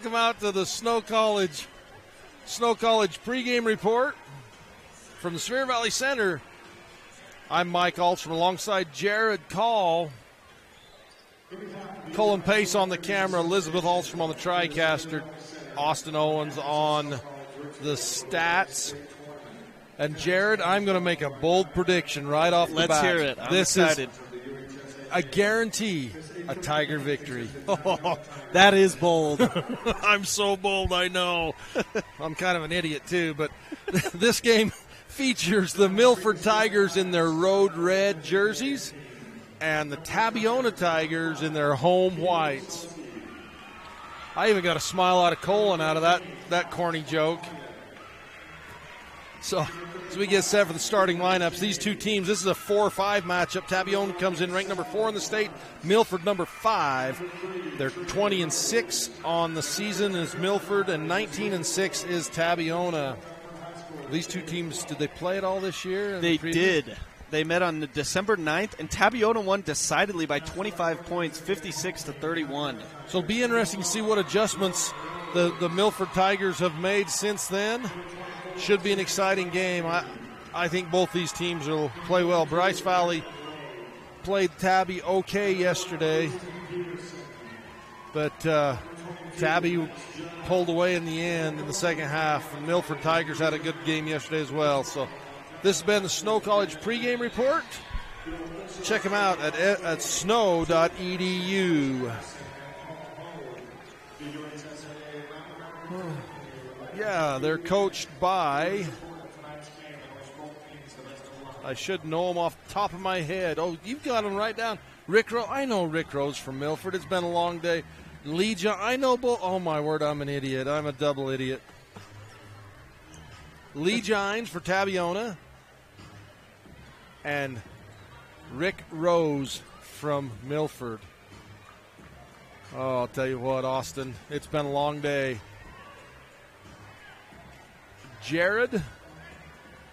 Welcome out to the Snow College pregame report from the Spear Valley Center. I'm Mike Alstrom alongside Jared Call. Colin Pace on the camera, Elizabeth Alstrom on the TriCaster, Austin Owens on the stats. And Jared, I'm going to make a bold prediction right off the bat. Let's hear it. I'm excited. I guarantee a Tiger victory. That is bold. I'm so bold, I know. I'm kind of an idiot, too. But this game features the Milford Tigers in their road red jerseys and the Tabiona Tigers in their home whites. I even got a smile out of Colin out of that corny joke. So as we get set for the starting lineups, these two teams, this is a 4-5 matchup. Tabiona comes in ranked number 4 in the state, Milford number 5. They're 20-6 on the season is Milford, and 19-6 is Tabiona. These two teams, did they play at all this year? They did. They met on December 9th, and Tabiona won decidedly by 25 points, 56-31. So it'll be interesting to see what adjustments the Milford Tigers have made since then. Should be an exciting game. I think both these teams will play well. Bryce Valley played Tabby okay yesterday, but Tabby pulled away in the end in the second half. And Milford Tigers had a good game yesterday as well. So this has been the Snow College pregame report. Check them out at snow.edu. Yeah, they're coached by, I should know them off the top of my head. Oh, you've got them right down. Rick Rose, I know Rick Rose from Milford. It's been a long day. Lee John, I know both. Oh, my word, I'm an idiot. I'm a double idiot. Lee Gines for Tabiona and Rick Rose from Milford. Oh, I'll tell you what, Austin, it's been a long day. Jared,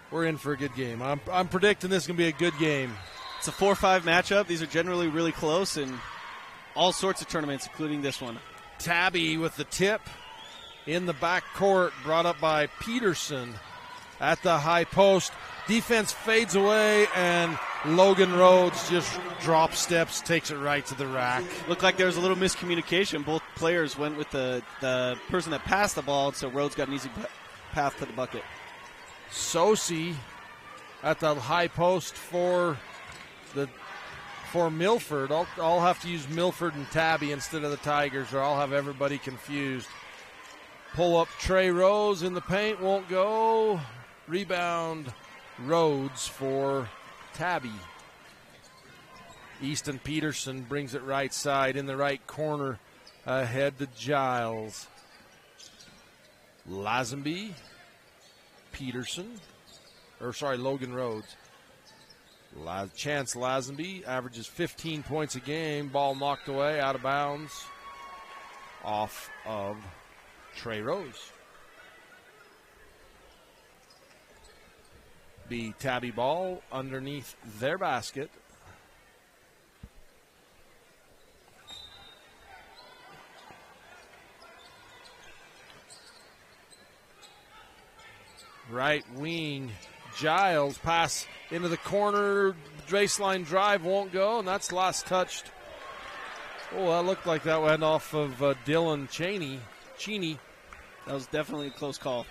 we're in for a good game. I'm predicting this is going to be a good game. It's a 4-5 matchup. These are generally really close in all sorts of tournaments, including this one. Tabby with the tip in the back court, brought up by Peterson at the high post. Defense fades away, and Logan Rhodes just drop steps, takes it right to the rack. Looked like there was a little miscommunication. Both players went with the person that passed the ball, so Rhodes got an easy path to the bucket. Sosi at the high post for Milford. I'll have to use Milford and Tabby instead of the Tigers, or I'll have everybody confused. Pull up Trey Rose in the paint, won't go. Rebound Rhodes for Tabby. Easton Peterson brings it right side in the right corner ahead to Giles. Lazenby, Logan Rhodes. Chance Lazenby averages 15 points a game. Ball knocked away, out of bounds, off of Trey Rose. Be Tabby ball underneath their basket. Right wing, Giles, pass into the corner, baseline drive won't go, and that's last touched. Oh, that looked like that went off of Dylan Cheney. That was definitely a close call.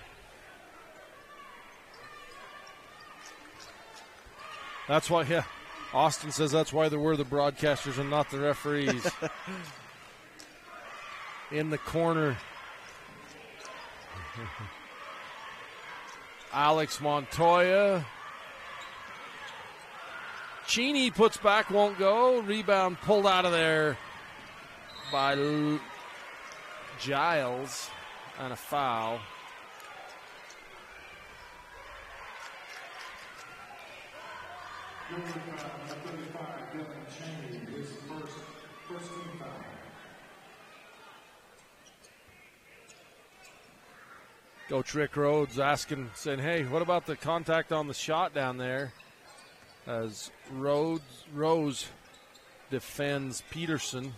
That's why, yeah, Austin says that's why we're the broadcasters and not the referees. In the corner. Alex Montoya. Cheney puts back, won't go. Rebound pulled out of there by Giles, and a foul. Coach Rick Rhodes saying, hey, what about the contact on the shot down there? As Rose defends Peterson.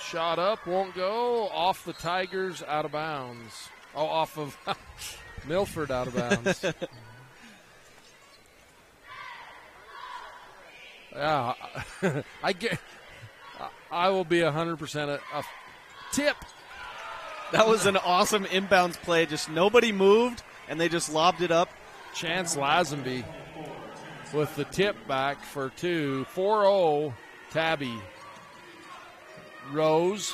Shot up, won't go. Off the Tigers, out of bounds. Oh, off of Milford, out of bounds. Yeah, I will be 100% a tip. That was an awesome inbounds play. Just nobody moved, and they just lobbed it up. Chance Lazenby with the tip back for 2. 4-0, Tabby. Rose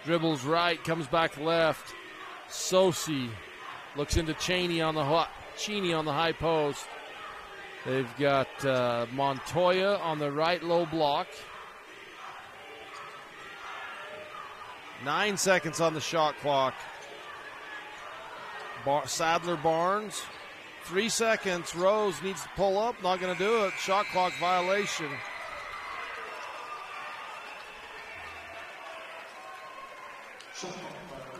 dribbles right, comes back left. Sosi looks into Cheney on the high post. They've got Montoya on the right low block. 9 seconds on the shot clock. Sadler Barnes, 3 seconds. Rose needs to pull up, not going to do it. Shot clock violation.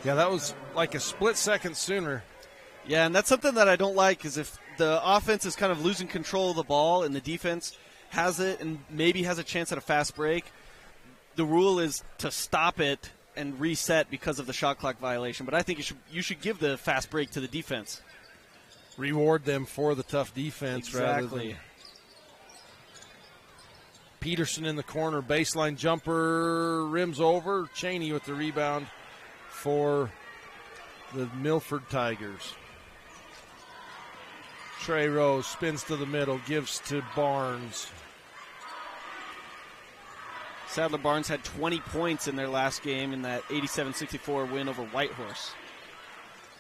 Yeah, that was like a split second sooner. Yeah, and that's something that I don't like, is if the offense is kind of losing control of the ball and the defense has it and maybe has a chance at a fast break, the rule is to stop it and reset because of the shot clock violation. But I think you should give the fast break to the defense. Reward them for the tough defense. Exactly. Rather than Peterson in the corner, baseline jumper, rims over. Cheney with the rebound for the Milford Tigers. Trey Rose spins to the middle, gives to Barnes. Sadler Barnes had 20 points in their last game in that 87-64 win over Whitehorse.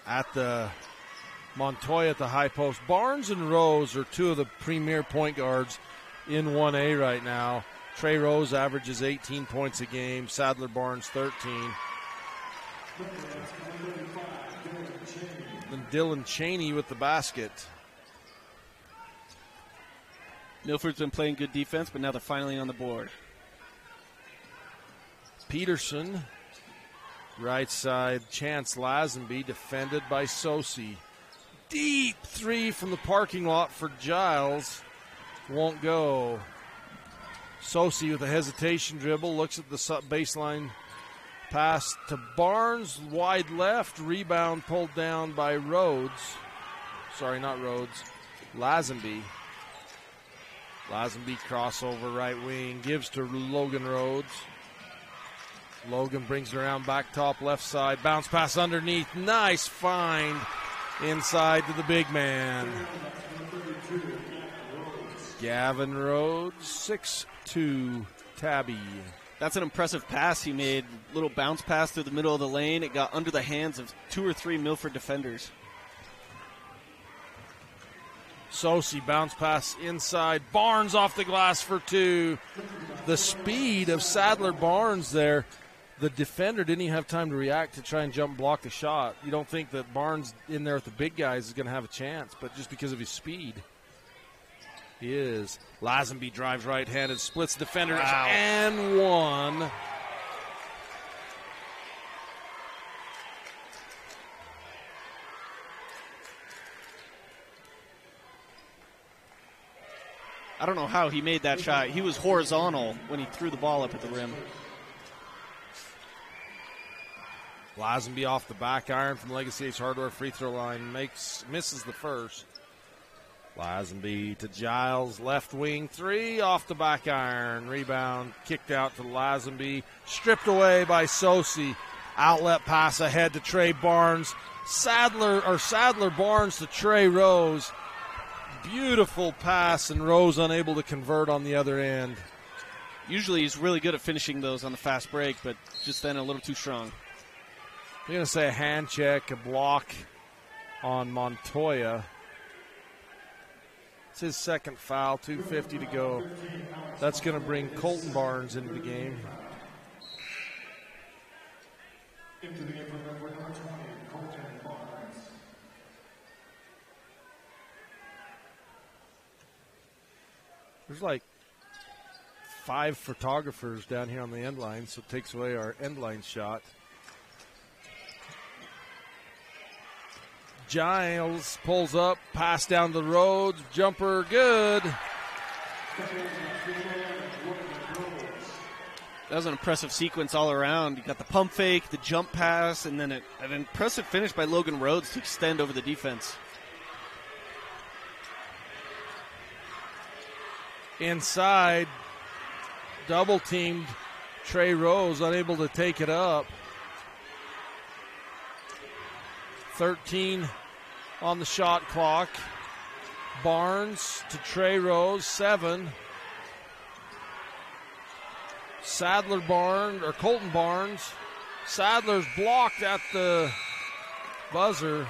At the Montoya at the high post. Barnes and Rose are two of the premier point guards in 1A right now. Trey Rose averages 18 points a game. Sadler Barnes 13. And Dylan Cheney with the basket. Milford's been playing good defense, but now they're finally on the board. Peterson, right side, Chance Lazenby, defended by Sosi. Deep three from the parking lot for Giles. Won't go. Sosi with a hesitation dribble, looks at the baseline pass to Barnes, wide left, rebound pulled down by Rhodes. Sorry, not Rhodes, Lazenby. Lazenby crossover right wing, gives to Logan Rhodes. Logan brings it around back top left side, bounce pass underneath, nice find inside to the big man. Gavin Rhodes, 6'2", Tabby. That's an impressive pass he made. Little bounce pass through the middle of the lane. It got under the hands of 2 or 3 Milford defenders. Sosi bounce pass inside. Barnes off the glass for 2. The speed of Sadler Barnes there. The defender didn't even have time to react to try and jump and block the shot. You don't think that Barnes in there with the big guys is going to have a chance, but just because of his speed. He is. Lazenby drives right-handed, splits defender, and one. I don't know how he made that shot. He was horizontal when he threw the ball up at the rim. Lazenby off the back iron from Legacy Ace Hardware free throw line. Misses the first. Lazenby to Giles, left wing 3, off the back iron. Rebound, kicked out to Lazenby. Stripped away by Sosi. Outlet pass ahead to Trey Barnes. Sadler Barnes to Trey Rose. Beautiful pass, and Rose unable to convert on the other end. Usually he's really good at finishing those on the fast break, but just then a little too strong. I'm going to say a hand check, a block on Montoya. It's his second foul, 2:50 to go. That's going to bring Colton Barnes into the game. Into the game for number 20, Colton Barnes. There's like 5 photographers down here on the end line, so it takes away our end line shot. Giles pulls up, pass down the road, jumper good. That was an impressive sequence all around. You got the pump fake, the jump pass, and then an impressive finish by Logan Rhodes to extend over the defense. Inside, double-teamed Trey Rose, unable to take it up. 13 on the shot clock. Barnes to Trey Rose, 7. Colton Barnes. Sadler's blocked at the buzzer.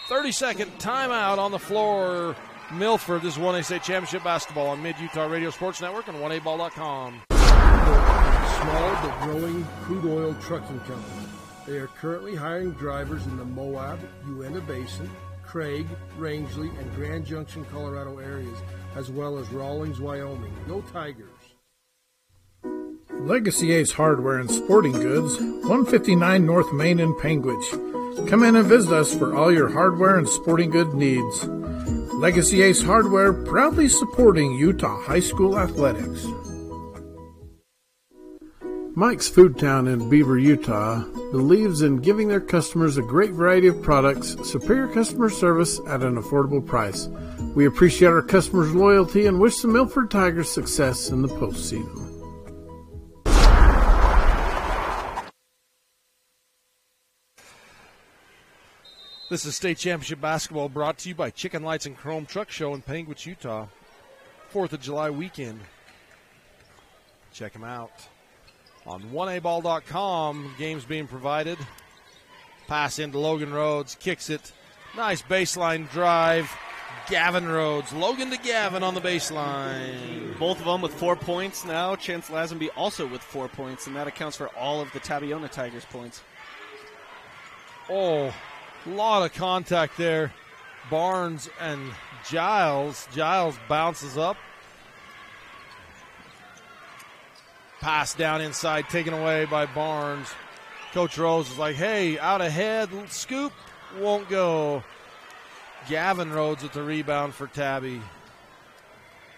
30-second timeout on the floor. Milford. This is 1A State Championship basketball on Mid-Utah Radio Sports Network and 1aball.com. Small but growing crude oil trucking company. They are currently hiring drivers in the Moab, Uinta Basin, Craig, Rangeley, and Grand Junction, Colorado areas, as well as Rawlings, Wyoming. Go Tigers! Legacy Ace Hardware and Sporting Goods, 159 North Main in Panguitch. Come in and visit us for all your hardware and sporting good needs. Legacy Ace Hardware, proudly supporting Utah High School athletics. Mike's Food Town in Beaver, Utah, believes in giving their customers a great variety of products, superior customer service at an affordable price. We appreciate our customers' loyalty and wish the Milford Tigers success in the postseason. This is State Championship Basketball brought to you by Chicken Lights and Chrome Truck Show in Panguitch, Utah. 4th of July weekend. Check them out. On 1aball.com, games being provided. Pass into Logan Rhodes, kicks it. Nice baseline drive. Gavin Rhodes. Logan to Gavin on the baseline. Both of them with 4 points now. Chance Lazenby also with 4 points, and that accounts for all of the Tabiona Tigers points. Oh, a lot of contact there. Barnes and Giles. Giles bounces up. Pass down inside, taken away by Barnes. Coach Rose is like, hey, out ahead, scoop, won't go. Gavin Rhodes with the rebound for Tabby.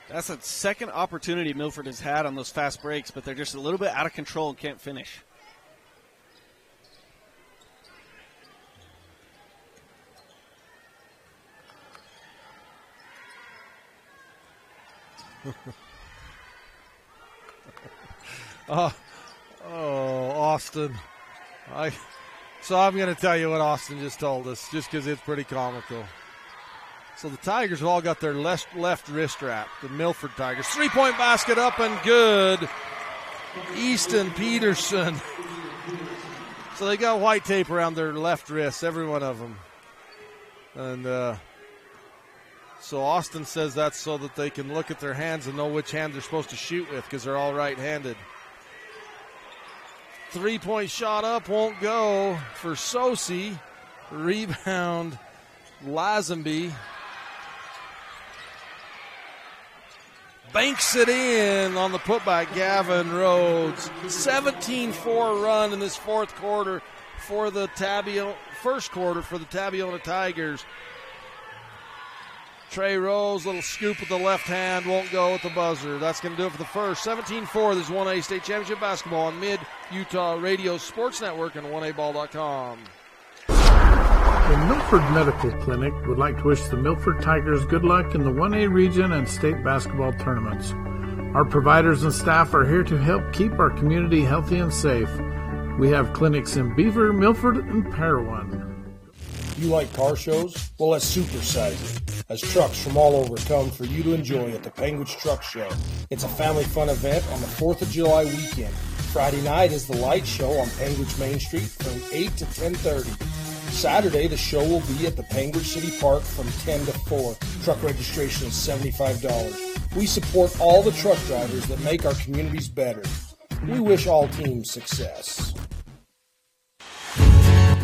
That's a second opportunity Milford has had on those fast breaks, but they're just a little bit out of control and can't finish. Austin. So I'm going to tell you what Austin just told us, just because it's pretty comical. So the Tigers have all got their left wrist wrapped. The Milford Tigers. 3-point basket up and good. Easton Peterson. So they got white tape around their left wrists, every one of them. And so Austin says that's so that they can look at their hands and know which hand they're supposed to shoot with, because they're all right-handed. 3-point shot up, won't go for Sosi. Rebound, Lazenby. Banks it in on the putback, Gavin Rhodes. 17-4 run in this fourth quarter for the first quarter for the Tabiona Tigers. Trey Rose, little scoop with the left hand, won't go with the buzzer. That's going to do it for the first. 17-4, this is 1A State Championship Basketball on Mid-Utah Radio Sports Network and 1aball.com. The Milford Medical Clinic would like to wish the Milford Tigers good luck in the 1A region and state basketball tournaments. Our providers and staff are here to help keep our community healthy and safe. We have clinics in Beaver, Milford, and Parowan. You like car shows? Well, let's supersize it, as trucks from all over come for you to enjoy at the Panguitch Truck Show. It's a family fun event on the 4th of July weekend. Friday night is the light show on Panguitch Main Street from 8 to 10:30. Saturday, the show will be at the Panguitch City Park from 10 to 4. Truck registration is $75. We support all the truck drivers that make our communities better. We wish all teams success.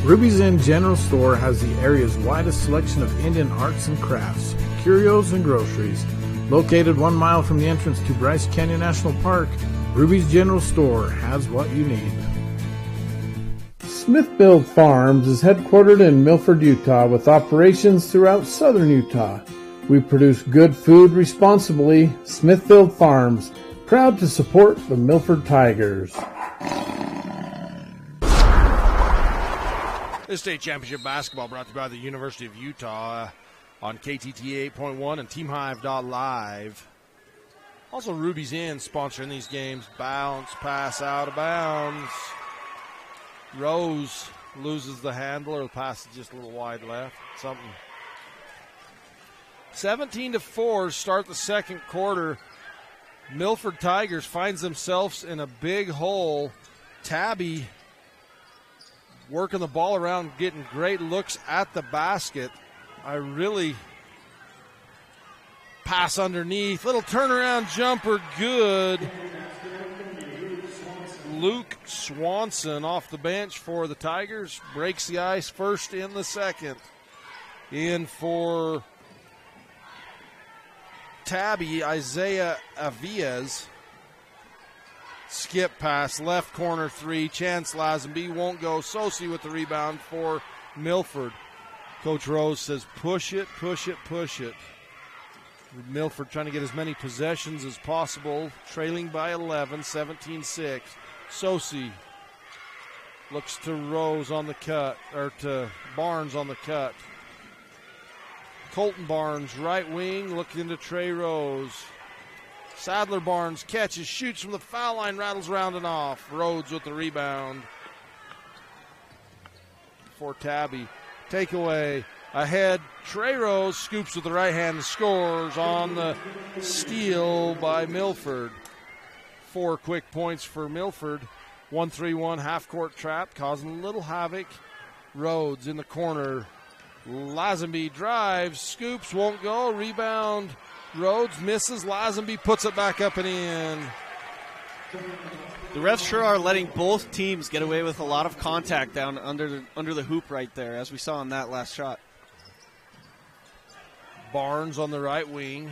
Ruby's Inn General Store has the area's widest selection of Indian arts and crafts, curios, and groceries. Located 1 mile from the entrance to Bryce Canyon National Park, Ruby's General Store has what you need. Smithfield Farms is headquartered in Milford, Utah, with operations throughout southern Utah. We produce good food responsibly. Smithfield Farms, proud to support the Milford Tigers. This state championship basketball brought to you by the University of Utah on KTT 8.1 and TeamHive.live. Also, Ruby's Inn sponsoring these games. Bounce, pass out of bounds. Rose loses the handle, or the pass is just a little wide left. Something. 17-4, start the second quarter. Milford Tigers finds themselves in a big hole. Tabby working the ball around, getting great looks at the basket. I really pass underneath. Little turnaround jumper, good. Luke Swanson off the bench for the Tigers. Breaks the ice first in the second. In for Tabby, Isaiah Avias. Skip pass, left corner three. Chance Lazenby won't go. Sosi with the rebound for Milford. Coach Rose says, push it, push it, push it. Milford trying to get as many possessions as possible, trailing by 11, 17-6. Sosi looks to Rose on the cut, or to Barnes on the cut. Colton Barnes, right wing, looking to Trey Rose. Sadler Barnes catches, shoots from the foul line, rattles round and off. Rhodes with the rebound for Tabby. Takeaway ahead. Trey Rose scoops with the right hand and scores on the steal by Milford. 4 quick points for Milford. 1-3-1 half-court trap, causing a little havoc. Rhodes in the corner. Lazenby drives, scoops, won't go. Rebound. Rhodes misses. Lazenby puts it back up and in. The refs sure are letting both teams get away with a lot of contact down under the hoop right there, as we saw in that last shot. Barnes on the right wing.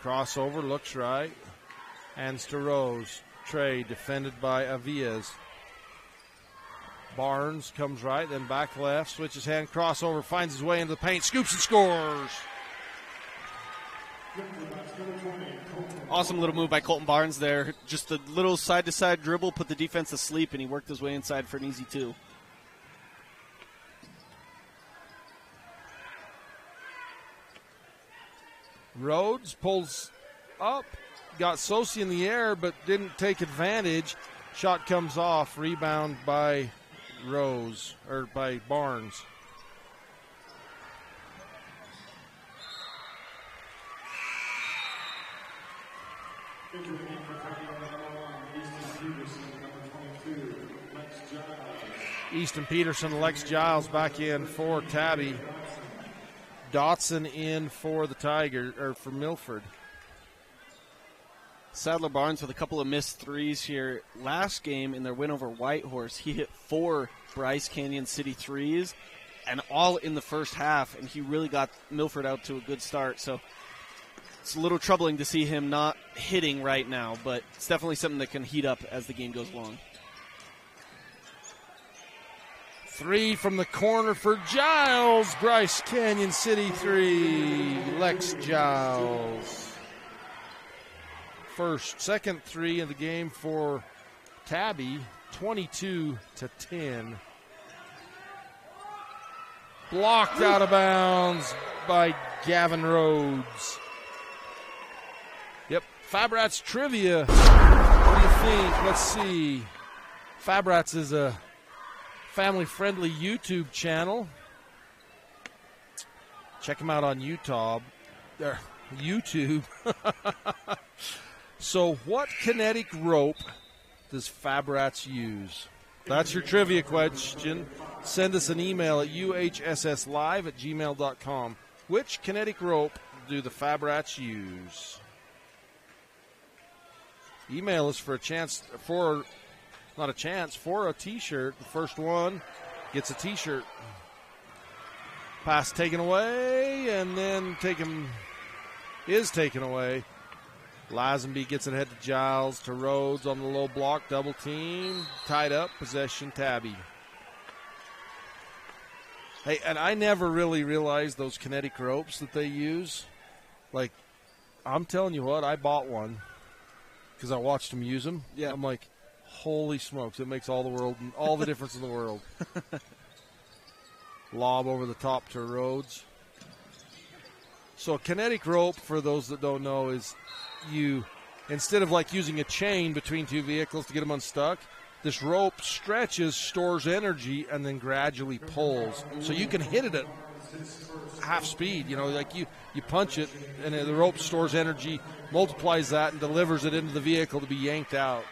Crossover, looks right. Hands to Rose. Trey defended by Avias. Barnes comes right, then back left, switches hand, crossover, finds his way into the paint, scoops and scores. Awesome little move by Colton Barnes there. Just a little side-to-side dribble, put the defense to sleep, and he worked his way inside for an easy 2. Rhodes pulls up, got Sosi in the air, but didn't take advantage. Shot comes off, rebound by by Barnes. Easton Peterson, Lex Giles back in for Tabby. Dotson in for the Tigers, or for Milford. Sadler Barnes with a couple of missed threes here. Last game in their win over Whitehorse, he hit 4 Bryce Canyon City threes, and all in the first half, and he really got Milford out to a good start. So it's a little troubling to see him not hitting right now, but it's definitely something that can heat up as the game goes along. 3 from the corner for Giles. Bryce Canyon City 3. Lex Giles. Second 3 of the game for Tabby. 22-10. Blocked out of bounds by Gavin Rhodes. Yep, Fabrats trivia. What do you think? Let's see. Fabrats is a family-friendly YouTube channel. Check them out on YouTube. So what kinetic rope does Fabrats use? That's your trivia question. Send us an email at uhsslive@gmail.com. Which kinetic rope do the Fabrats use? Email us for a chance for a t-shirt. The first one gets a t-shirt. Pass taken away, and then taken away. Lazenby gets it ahead to Giles, to Rhodes on the low block, double team, tied up, possession, Tabby. Hey, and I never really realized those kinetic ropes that they use. Like, I'm telling you what, I bought one because I watched them use them. Yeah. I'm like, holy smokes, it makes all the difference in the world. Lob over the top to Rhodes. So a kinetic rope, for those that don't know, is you, instead of like using a chain between two vehicles to get them unstuck, this rope stretches, stores energy, and then gradually pulls. So you can hit it at half speed. Like you punch it, and the rope stores energy, multiplies that, and delivers it into the vehicle to be yanked out.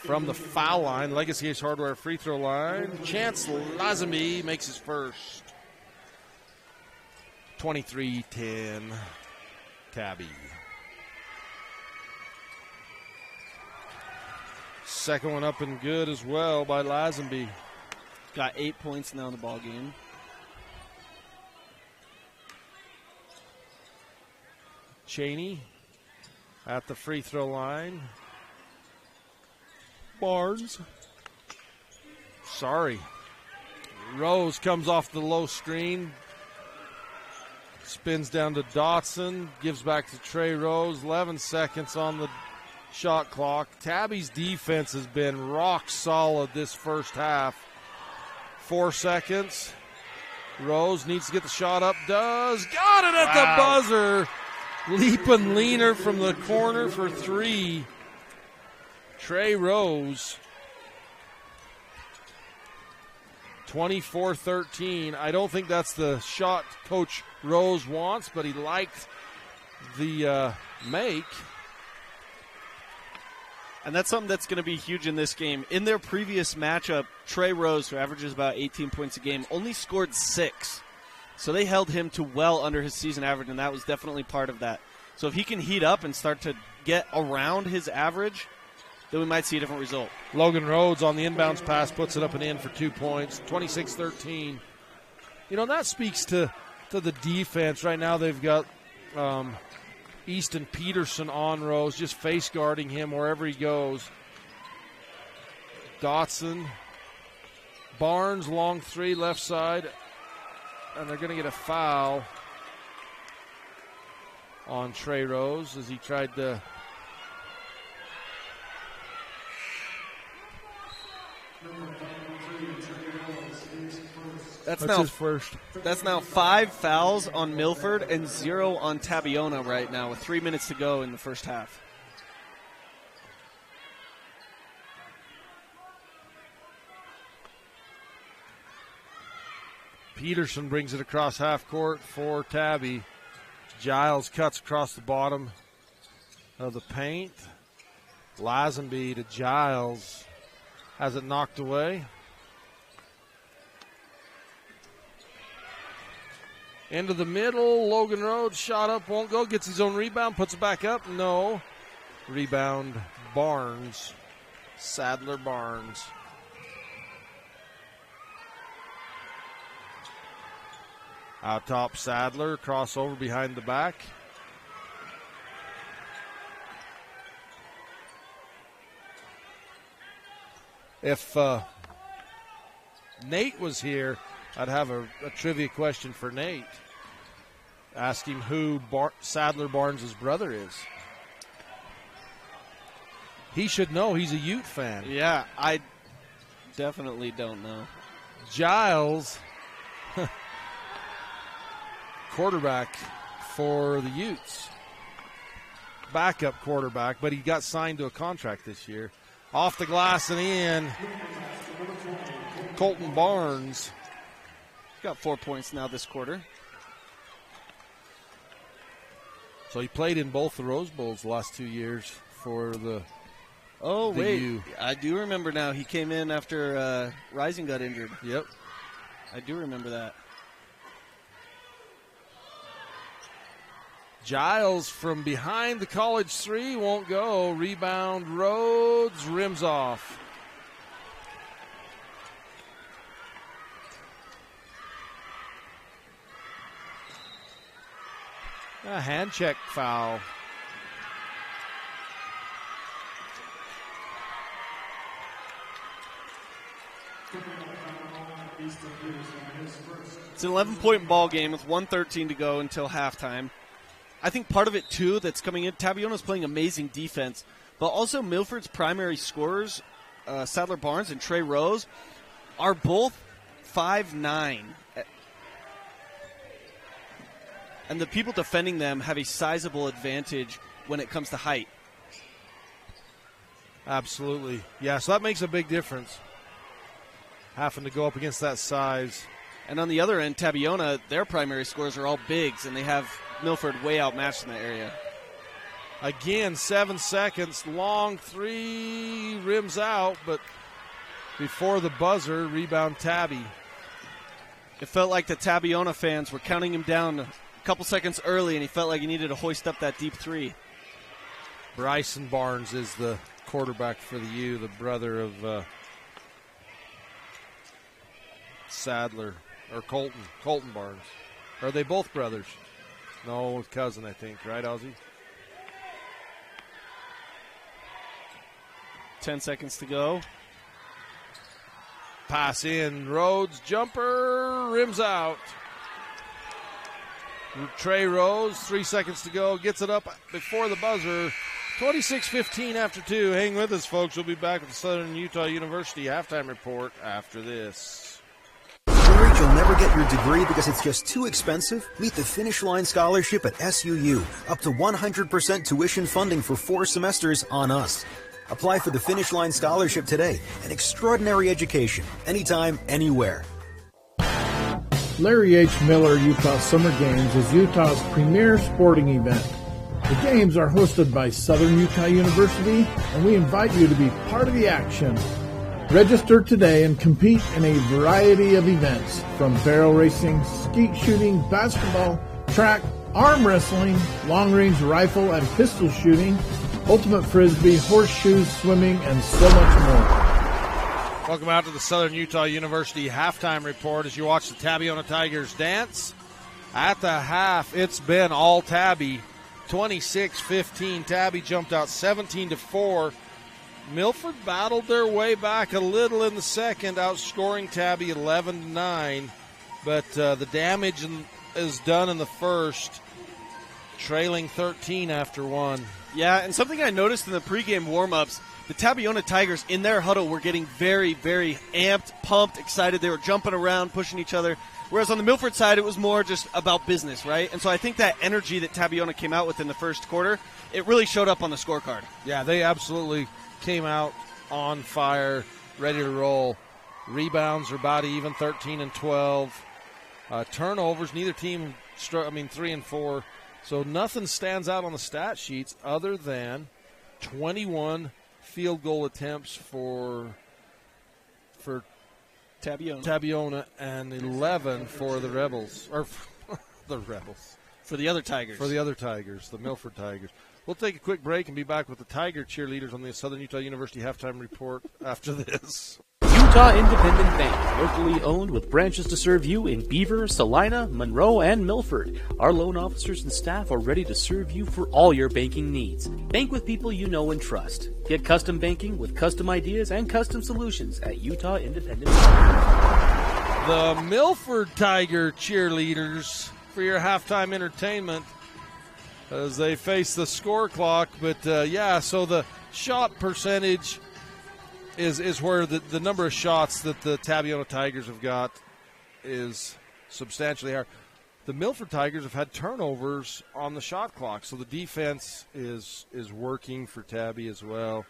From the foul line, Legacy Ace Hardware free throw line, Chance Lazenby makes his first. 23-10, Tabby. Second one up and good as well by Lazenby. Got 8 points now in the ball game. Cheney at the free throw line. Barnes. Sorry. Rose comes off the low screen. Spins down to Dotson. Gives back to Trey Rose. 11 seconds on the shot clock. Tabby's defense has been rock solid this first half. 4 seconds. Rose needs to get the shot up. Does. Got it at the buzzer. Leaping leaner from the corner for 3. Trey Rose. 24-13. I don't think that's the shot Coach Rose wants, but he liked the make. And that's something that's going to be huge in this game. In their previous matchup, Trey Rose, who averages about 18 points a game, only scored 6. So they held him to well under his season average, and that was definitely part of that. So if he can heat up and start to get around his average, then we might see a different result. Logan Rhodes on the inbounds pass puts it up and in for 2 points, 26-13. That speaks to the defense. Right now they've got Easton Peterson on Rose, just face guarding him wherever he goes. Dotson. Barnes, long 3, left side. And they're going to get a foul on Trey Rose as he tried to... That's his first. That's now 5 fouls on Milford and 0 on Tabiona right now with 3 minutes to go in the first half. Peterson brings it across half court for Tabby. Giles cuts across the bottom of the paint. Lazenby to Giles. Has it knocked away. Into the middle. Logan Rhodes shot up, won't go. Gets his own rebound, puts it back up. No. Rebound Barnes. Sadler Barnes. Out top Sadler. Crossover behind the back. If Nate was here, I'd have a trivia question for Nate. Ask him who Sadler Barnes' brother is. He should know. He's a Ute fan. Yeah, I definitely don't know. Giles, quarterback for the Utes. Backup quarterback, but he got signed to a contract this year. Off the glass and in. Colton Barnes. Got 4 points now this quarter. So he played in both the Rose Bowls the last 2 years for the Oh, wait. U. I do remember now. He came in after Rising got injured. Yep. I do remember that. Giles from behind the college 3 won't go. Rebound Rhodes, rims off. A hand check foul. It's an 11-point ball game with 1:13 to go until halftime. I think part of it, too, that's coming in, Tabiona's playing amazing defense, but also Milford's primary scorers, Sadler Barnes and Trey Rose, are both 5'9". And the people defending them have a sizable advantage when it comes to height. Absolutely. Yeah, so that makes a big difference, having to go up against that size. And on the other end, Tabiona, their primary scorers are all bigs, and they have Milford way outmatched in that area. Again, 7 seconds, long three, rims out, but before the buzzer, rebound Tabby. It felt like the Tabiona fans were counting him down a couple seconds early, and he felt like he needed to hoist up that deep three. Bryson Barnes is the quarterback for the U, the brother of Sadler, or Colton Barnes. Are they both brothers? No, cousin, I think, right, Ozzie? 10 seconds to go. Pass in, Rhodes, jumper, rims out. Trey Rose, 3 seconds to go, gets it up before the buzzer. 26-15 after 2. Hang with us, folks. We'll be back with the Southern Utah University halftime report after this. Worried you'll never get your degree because it's just too expensive? Meet the Finish Line Scholarship at SUU. Up to 100% tuition funding for 4 semesters on us. Apply for the Finish Line Scholarship today. An extraordinary education. Anytime, anywhere. Larry H. Miller Utah Summer Games is Utah's premier sporting event. The games are hosted by Southern Utah University, and we invite you to be part of the action. Register today and compete in a variety of events, from barrel racing, skeet shooting, basketball, track, arm wrestling, long-range rifle and pistol shooting, ultimate frisbee, horseshoes, swimming, and so much more. Welcome out to the Southern Utah University halftime report as you watch the Tabiona Tigers dance. At the half, it's been all Tabby. 26-15. Tabby jumped out 17-4. Milford battled their way back a little in the second, outscoring Tabby 11-9. But the damage is done in the first, trailing 13 after 1. Yeah, and something I noticed in the pregame warm-ups, the Tabiona Tigers in their huddle were getting very, very amped, pumped, excited. They were jumping around, pushing each other. Whereas on the Milford side, it was more just about business, right? And so I think that energy that Tabiona came out with in the first quarter, it really showed up on the scorecard. Yeah, they absolutely came out on fire, ready to roll. Rebounds are about even, 13 and 12. Turnovers, neither team 3 and 4. So nothing stands out on the stat sheets other than 21 field goal attempts for Tabiona and 11 for the Rebels. Or the Rebels. For the other Tigers. For the other Tigers, the Milford Tigers. We'll take a quick break and be back with the Tiger cheerleaders on the Southern Utah University halftime report after this. Utah Independent Bank, locally owned with branches to serve you in Beaver, Salina, Monroe, and Milford. Our loan officers and staff are ready to serve you for all your banking needs. Bank with people you know and trust. Get custom banking with custom ideas and custom solutions at Utah Independent Bank. The Milford Tiger cheerleaders for your halftime entertainment as they face the score clock. But, so the shot percentage is where the number of shots that the Tabiona Tigers have got is substantially higher. The Milford Tigers have had turnovers on the shot clock, so the defense is working for Tabby as well.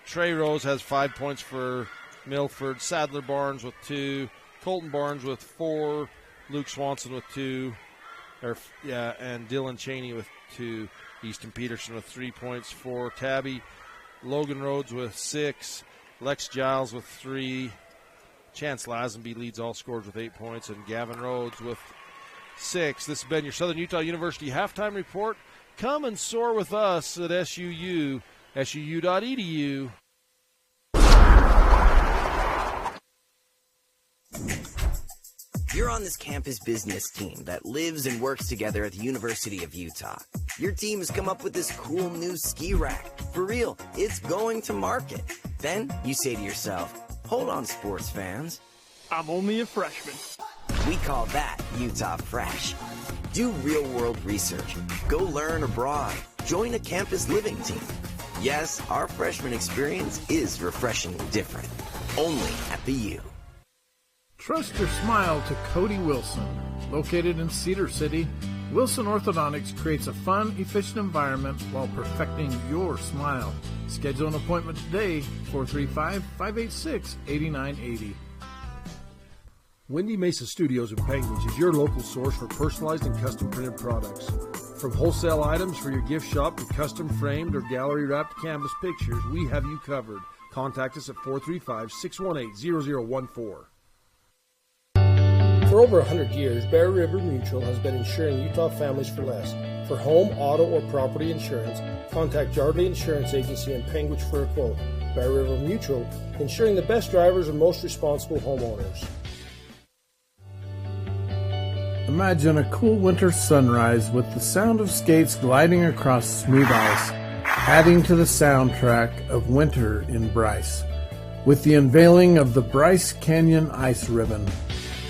Trey Rose has 5 points for Milford. Sadler Barnes with 2. Colton Barnes with 4. Luke Swanson with 2. And Dylan Cheney with 2. Easton Peterson with 3 points for Tabby. Logan Rhodes with 6. Lex Giles with 3. Chance Lazenby leads all scorers with 8 points. And Gavin Rhodes with 6. This has been your Southern Utah University halftime report. Come and soar with us at SUU, SUU.edu. You're on this campus business team that lives and works together at the University of Utah. Your team has come up with this cool new ski rack. For real, it's going to market. Then you say to yourself, hold on, sports fans. I'm only a freshman. We call that Utah Fresh. Do real-world research. Go learn abroad. Join a campus living team. Yes, our freshman experience is refreshingly different. Only at the U. Trust your smile to Cody Wilson. Located in Cedar City, Wilson Orthodontics creates a fun, efficient environment while perfecting your smile. Schedule an appointment today, 435-586-8980. Windy Mesa Studios in Penguins is your local source for personalized and custom printed products. From wholesale items for your gift shop to custom framed or gallery wrapped canvas pictures, we have you covered. Contact us at 435-618-0014. For over 100 years, Bear River Mutual has been insuring Utah families for less. For home, auto, or property insurance, contact Yardley Insurance Agency in Penguins for a quote. Bear River Mutual, insuring the best drivers and most responsible homeowners. Imagine a cool winter sunrise with the sound of skates gliding across smooth ice, adding to the soundtrack of winter in Bryce. With the unveiling of the Bryce Canyon Ice Ribbon.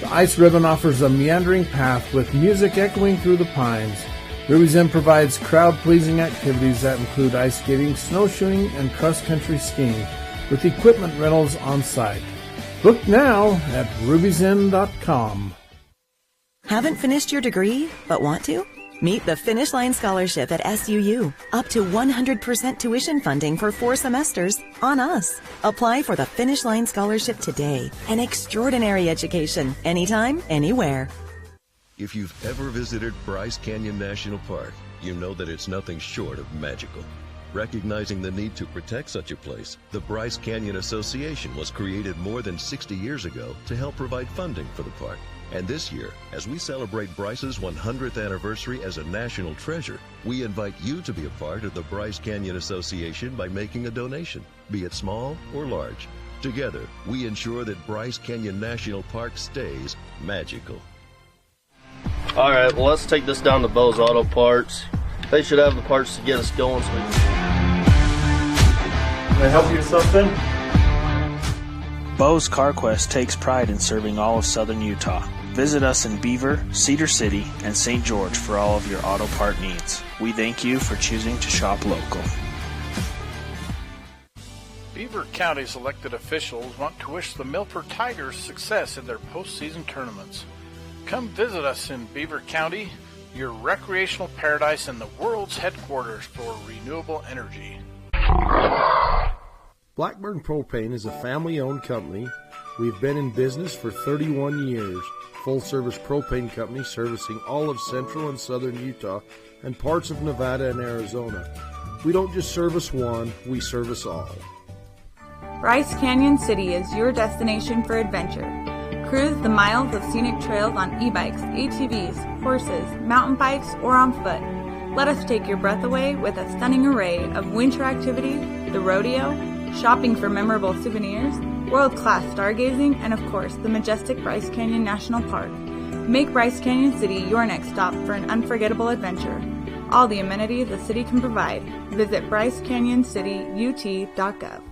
The Ice Ribbon offers a meandering path with music echoing through the pines. Ruby's Inn provides crowd-pleasing activities that include ice skating, snowshoeing, and cross-country skiing, with equipment rentals on site. Book now at ruby'sinn.com. Haven't finished your degree, but want to? Meet the Finish Line Scholarship at SUU. Up to 100% tuition funding for 4 semesters on us. Apply for the Finish Line Scholarship today. An extraordinary education, anytime, anywhere. If you've ever visited Bryce Canyon National Park, you know that it's nothing short of magical. Recognizing the need to protect such a place, the Bryce Canyon Association was created more than 60 years ago to help provide funding for the park. And this year, as we celebrate Bryce's 100th anniversary as a national treasure, we invite you to be a part of the Bryce Canyon Association by making a donation, be it small or large. Together, we ensure that Bryce Canyon National Park stays magical. All right, well, let's take this down to Bo's Auto Parts. They should have the parts to get us going. So Can I help you with something? Bo's CarQuest takes pride in serving all of southern Utah. Visit us in Beaver, Cedar City, and St. George for all of your auto part needs. We thank you for choosing to shop local. Beaver County's elected officials want to wish the Milford Tigers success in their postseason tournaments. Come visit us in Beaver County, your recreational paradise and the world's headquarters for renewable energy. Blackburn Propane is a family-owned company. We've been in business for 31 years. Full-service propane company servicing all of central and southern Utah and parts of Nevada and Arizona. We don't just service one, we service all. Bryce Canyon City is your destination for adventure. Cruise the miles of scenic trails on e-bikes, ATVs, horses, mountain bikes, or on foot. Let us take your breath away with a stunning array of winter activities, the rodeo, shopping for memorable souvenirs, world-class stargazing, and of course, the majestic Bryce Canyon National Park. Make Bryce Canyon City your next stop for an unforgettable adventure. All the amenities the city can provide. Visit BryceCanyonCityUT.gov.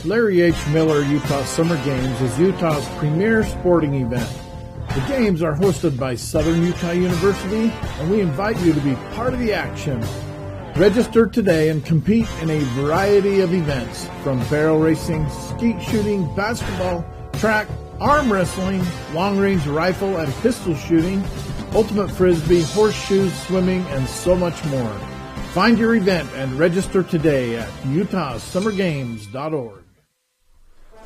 Larry H. Miller Utah Summer Games is Utah's premier sporting event. The games are hosted by Southern Utah University, and we invite you to be part of the action. Register today and compete in a variety of events, from barrel racing, skeet shooting, basketball, track, arm wrestling, long-range rifle and pistol shooting, ultimate frisbee, horseshoes, swimming, and so much more. Find your event and register today at utahsummergames.org.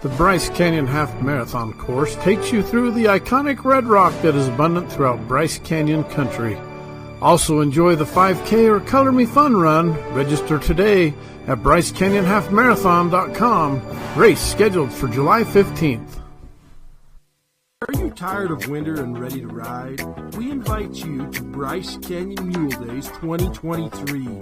The Bryce Canyon Half Marathon course takes you through the iconic red rock that is abundant throughout Bryce Canyon country. Also enjoy the 5K or Color Me Fun run. Register today at BryceCanyonHalfMarathon.com. Race scheduled for July 15th. Are you tired of winter and ready to ride? We invite you to Bryce Canyon Mule Days 2023.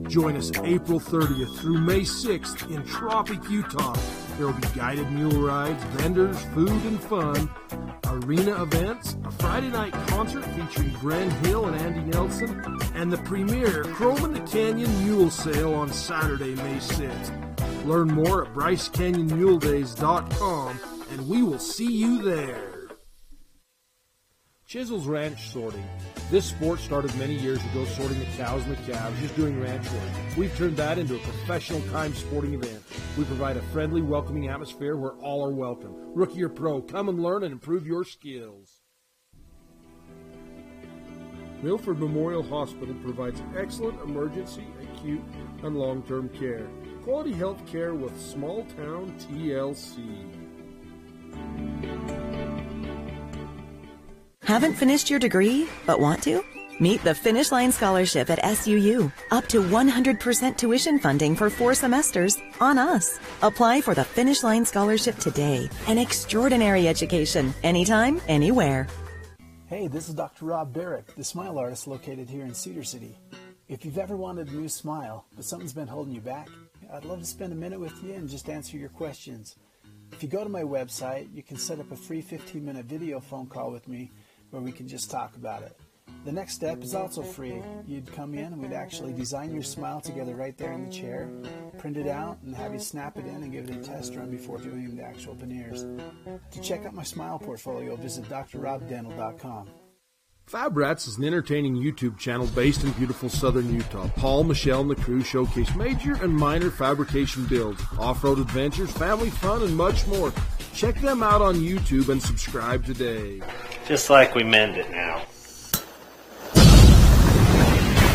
Join us April 30th through May 6th in Tropic, Utah. There will be guided mule rides, vendors, food and fun, arena events, a Friday night concert featuring Gren Hill and Andy Nelson, and the premier Chrome in the Canyon Mule Sale on Saturday, May 6th. Learn more at BryceCanyonMuleDays.com, and we will see you there. Chisel's Ranch Sorting. This sport started many years ago sorting the cows and the calves, just doing ranch work. We've turned that into a professional time sporting event. We provide a friendly, welcoming atmosphere where all are welcome. Rookie or pro, come and learn and improve your skills. Milford Memorial Hospital provides excellent emergency, acute, and long-term care. Quality health care with small town TLC. Haven't finished your degree, but want to? Meet the Finish Line Scholarship at SUU. Up to 100% tuition funding for 4 semesters on us. Apply for the Finish Line Scholarship today. An extraordinary education, anytime, anywhere. Hey, this is Dr. Rob Barrick, the smile artist located here in Cedar City. If you've ever wanted a new smile, but something's been holding you back, I'd love to spend a minute with you and just answer your questions. If you go to my website, you can set up a free 15-minute video phone call with me where we can just talk about it. The next step is also free. You'd come in and we'd actually design your smile together right there in the chair, print it out, and have you snap it in and give it a test run before doing the actual veneers. To check out my smile portfolio, visit drrobdental.com. Fab Rats is an entertaining YouTube channel based in beautiful southern Utah. Paul, Michelle, and the crew showcase major and minor fabrication builds, off-road adventures, family fun, and much more. Check them out on YouTube and subscribe today. Just like we mend it now.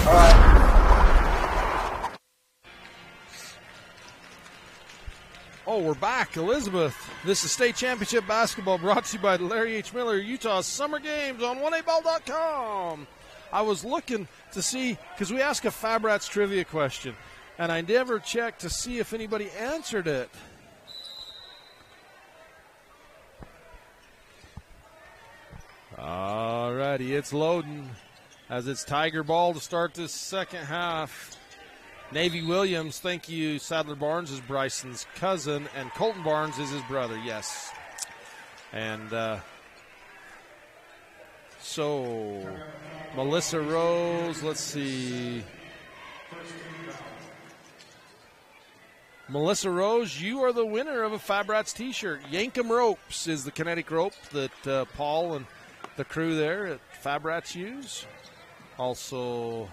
All right. Oh, we're back. Elizabeth, this is state championship basketball brought to you by Larry H. Miller, Utah's Summer Games on 1aball.com. I was looking to see, because we asked a Fab Rats trivia question, and I never checked to see if anybody answered it. All righty, it's loading as it's Tiger ball to start this second half. Navy Williams, thank you. Sadler Barnes is Bryson's cousin, and Colton Barnes is his brother, yes. And so Melissa Rose, let's see. Melissa Rose, you are the winner of a Fab Rats t-shirt. Yankum Ropes is the kinetic rope that Paul and the crew there at Fab Rats use. Also,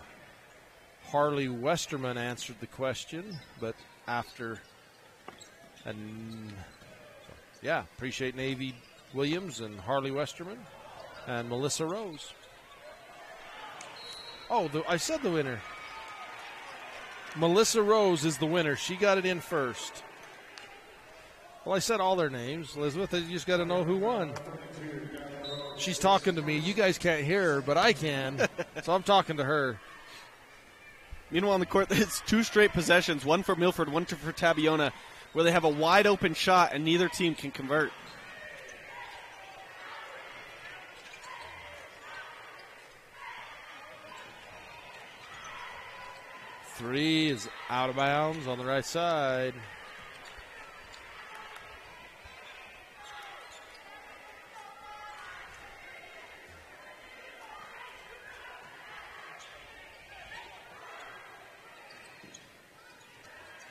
Harley Westerman answered the question, but after, and yeah, appreciate Navy Williams and Harley Westerman and Melissa Rose. Oh, I said the winner. Melissa Rose is the winner. She got it in first. Well, I said all their names, Elizabeth. You just got to know who won. She's talking to me. You guys can't hear her, but I can. So I'm talking to her. Meanwhile, on the court, it's 2 straight possessions, one for Milford, one for Tabiona, where they have a wide-open shot and neither team can convert. Three is out of bounds on the right side.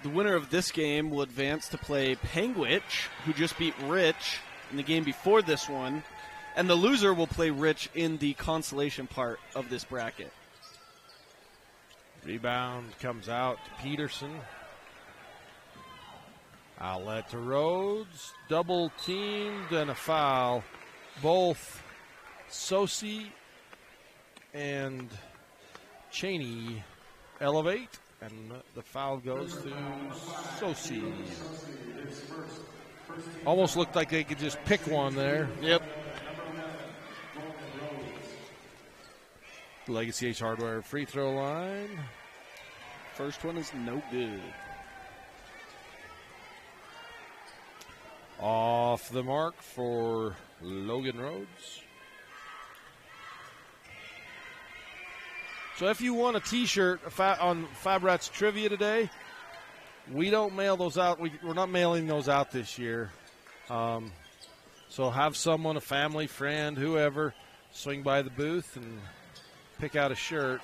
The winner of this game will advance to play Penguich, who just beat Rich in the game before this one. And the loser will play Rich in the consolation part of this bracket. Rebound comes out to Peterson. Outlet to Rhodes. Double teamed and a foul. Both Sosi and Cheney elevate. And the foul goes to Sosi. Almost looked like they could just pick one there. Yep. Legacy H Hardware free throw line. First one is no good. Off the mark for Logan Rhodes. So if you want a t-shirt on Fab Rats Trivia today, we don't mail those out. We're not mailing those out this year. So have someone, a family, friend, whoever, swing by the booth and pick out a shirt.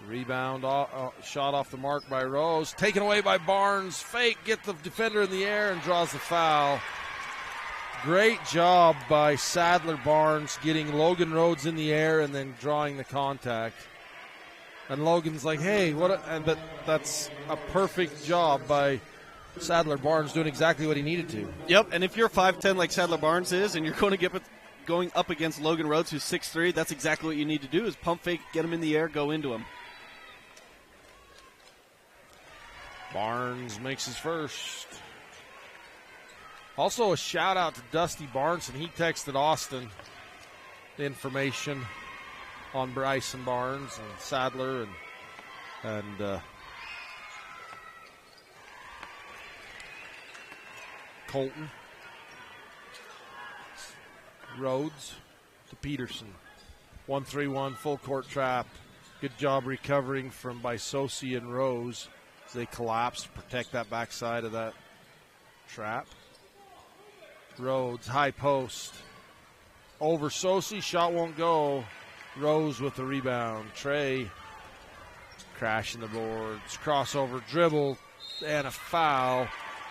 Rebound, shot off the mark by Rose. Taken away by Barnes. Fake, get the defender in the air and draws the foul. Great job by Sadler Barnes getting Logan Rhodes in the air and then drawing the contact. And Logan's like, hey, but that's a perfect job by Sadler Barnes doing exactly what he needed to. Yep, and if you're 5'10 like Sadler Barnes is and you're going up against Logan Rhodes, who's 6'3", that's exactly what you need to do is pump fake, get him in the air, go into him. Barnes makes his first. Also a shout out to Dusty Barnes, and he texted Austin the information on Bryson Barnes and Sadler and Colton. Rhodes to Peterson. 1-3-1 full court trap. Good job recovering from Bisosi and Rose as they collapse to protect that backside of that trap. Rhodes, high post. Over Sosi, shot won't go. Rose with the rebound. Trey crashing the boards. Crossover, dribble, and a foul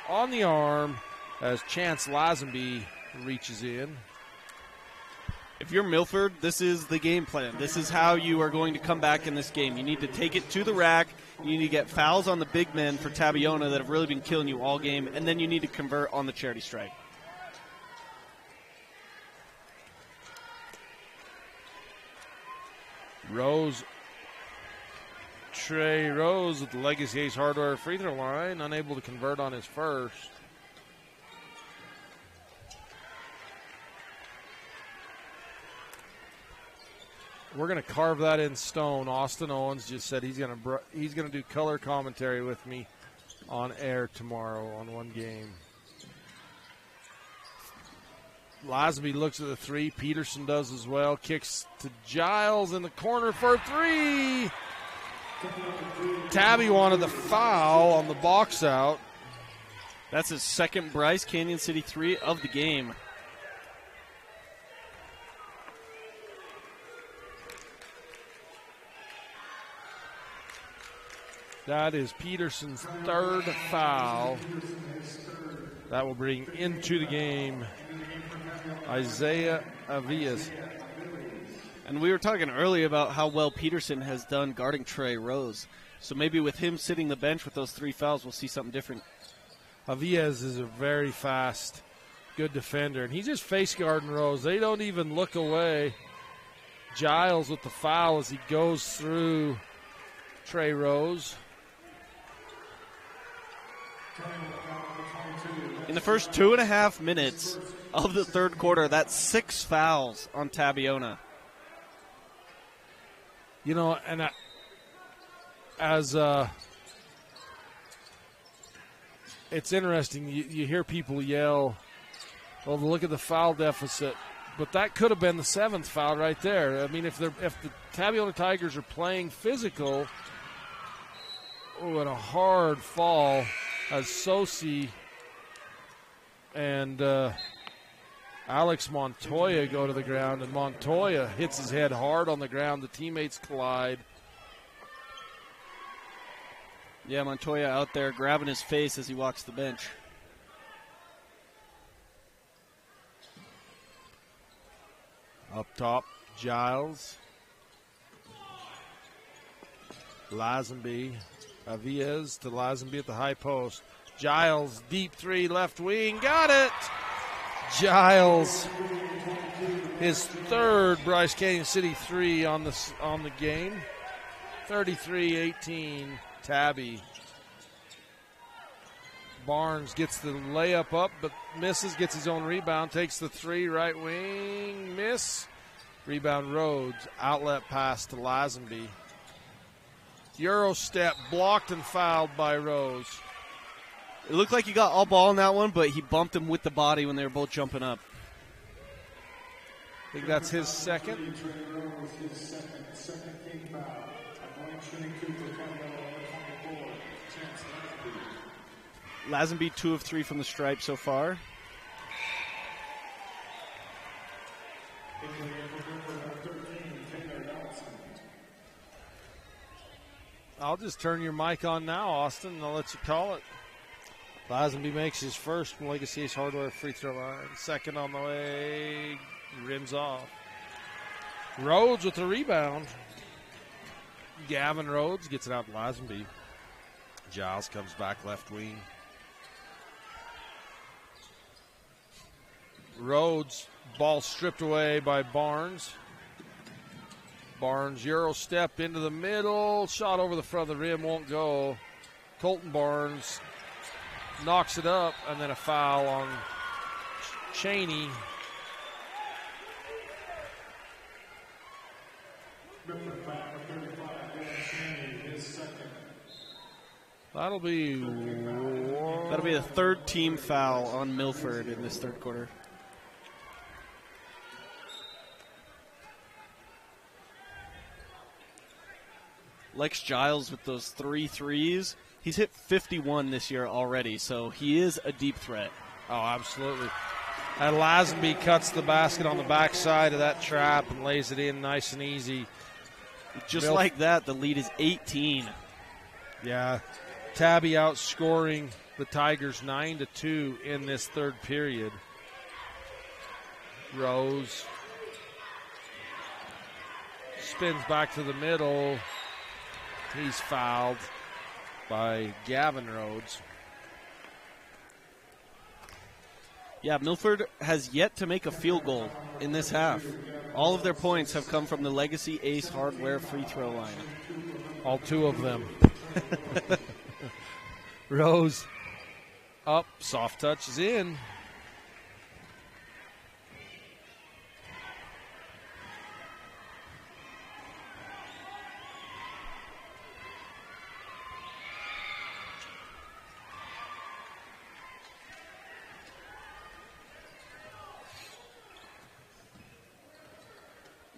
on the arm as Chance Lazenby reaches in. If you're Milford, this is the game plan. This is how you are going to come back in this game. You need to take it to the rack. You need to get fouls on the big men for Tabiona that have really been killing you all game, and then you need to convert on the charity stripe. Rose, Trey Rose with the Legacy Ace Hardware free throw line, unable to convert on his first. We're going to carve that in stone. Austin Owens just said he's going to do color commentary with me on air tomorrow on one game. Lazenby looks at the three. Peterson does as well. Kicks to Giles in the corner for three. Tabby wanted the foul on the box out. That's his second Bryce Canyon City 3 of the game. That is Peterson's third foul. That will bring into the game Isaiah Avias. And we were talking earlier about how well Peterson has done guarding Trey Rose. So maybe with him sitting the bench with those 3 fouls, we'll see something different. Avias is a very fast, good defender. And he's just face guarding Rose. They don't even look away. Giles with the foul as he goes through Trey Rose. In the first 2.5 minutes of the third quarter, that's 6 fouls on Tabiona. You know, and it's interesting. You hear people yell, well, look at the foul deficit. But that could have been the 7th foul right there. I mean, if the Tabiona Tigers are playing physical, and a hard fall as Sosi and Alex Montoya go to the ground, and Montoya hits his head hard on the ground. The teammates collide. Yeah, Montoya out there grabbing his face as he walks the bench. Up top, Giles. Lazenby. Avias to Lazenby at the high post. Giles, deep 3, left wing. Got it! Giles, his third Bryce Canyon City 3 on the game. 33-18, Tabby. Barnes gets the layup up, but misses, gets his own rebound, takes the 3, right wing, miss. Rebound Rhodes, outlet pass to Lazenby. Euro step, blocked and fouled by Rose. It looked like he got all ball in that one, but he bumped him with the body when they were both jumping up. I think that's his second. Lazenby 2 of 3 from the stripe so far. I'll just turn your mic on now, Austin, and I'll let you call it. Lazenby makes his first from Legacy Ace Hardware free throw line. Second on the way, rims off. Rhodes with the rebound. Gavin Rhodes gets it out to Lazenby. Giles comes back left wing. Rhodes, ball stripped away by Barnes. Barnes, Euro step into the middle. Shot over the front of the rim, won't go. Colton Barnes knocks it up, and then a foul on Cheney. That'll be the third team foul on Milford in this third quarter. Lex Giles with those 3 threes. He's hit 51 this year already, so he is a deep threat. Oh, absolutely. And Lazenby cuts the basket on the backside of that trap and lays it in nice and easy. Just like that, the lead is 18. Yeah. Tabby outscoring the Tigers 9-2 in this third period. Rose spins back to the middle. He's fouled by Gavin Rhodes. Yeah, Milford has yet to make a field goal in this half. All of their points have come from the Legacy Ace Hardware free throw line. All 2 of them. Rose up, soft touch is in.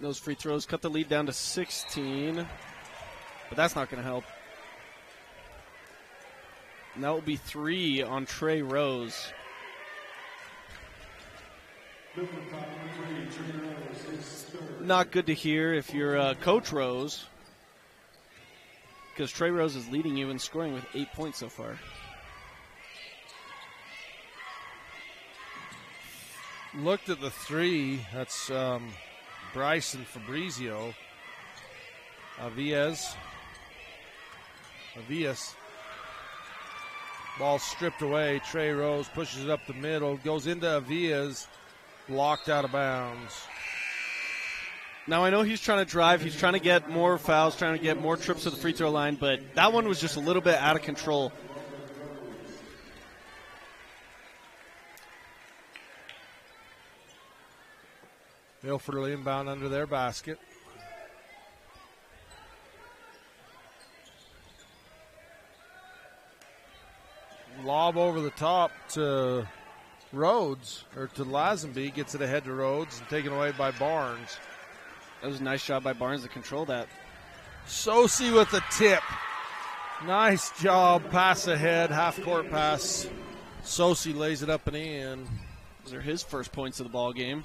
Those free throws cut the lead down to 16, but that's not going to help. And that will be 3 on Trey Rose. Not good to hear if you're Coach Rose, because Trey Rose is leading you in scoring with 8 points so far. Looked at the 3. That's Bryson Fabrizio. Avias. Ball stripped away. Trey Rose pushes it up the middle. Goes into Avias. Blocked out of bounds. Now, I know he's trying to drive. He's trying to get more fouls, trying to get more trips to the free throw line, but that one was just a little bit out of control. Milford will inbound under their basket. Lob over the top to Rhodes, or to Lazenby, gets it ahead to Rhodes and taken away by Barnes. That was a nice job by Barnes to control that. Sosi with the tip. Nice job, pass ahead, half-court pass. Sosi lays it up and in. Those are his first points of the ball game.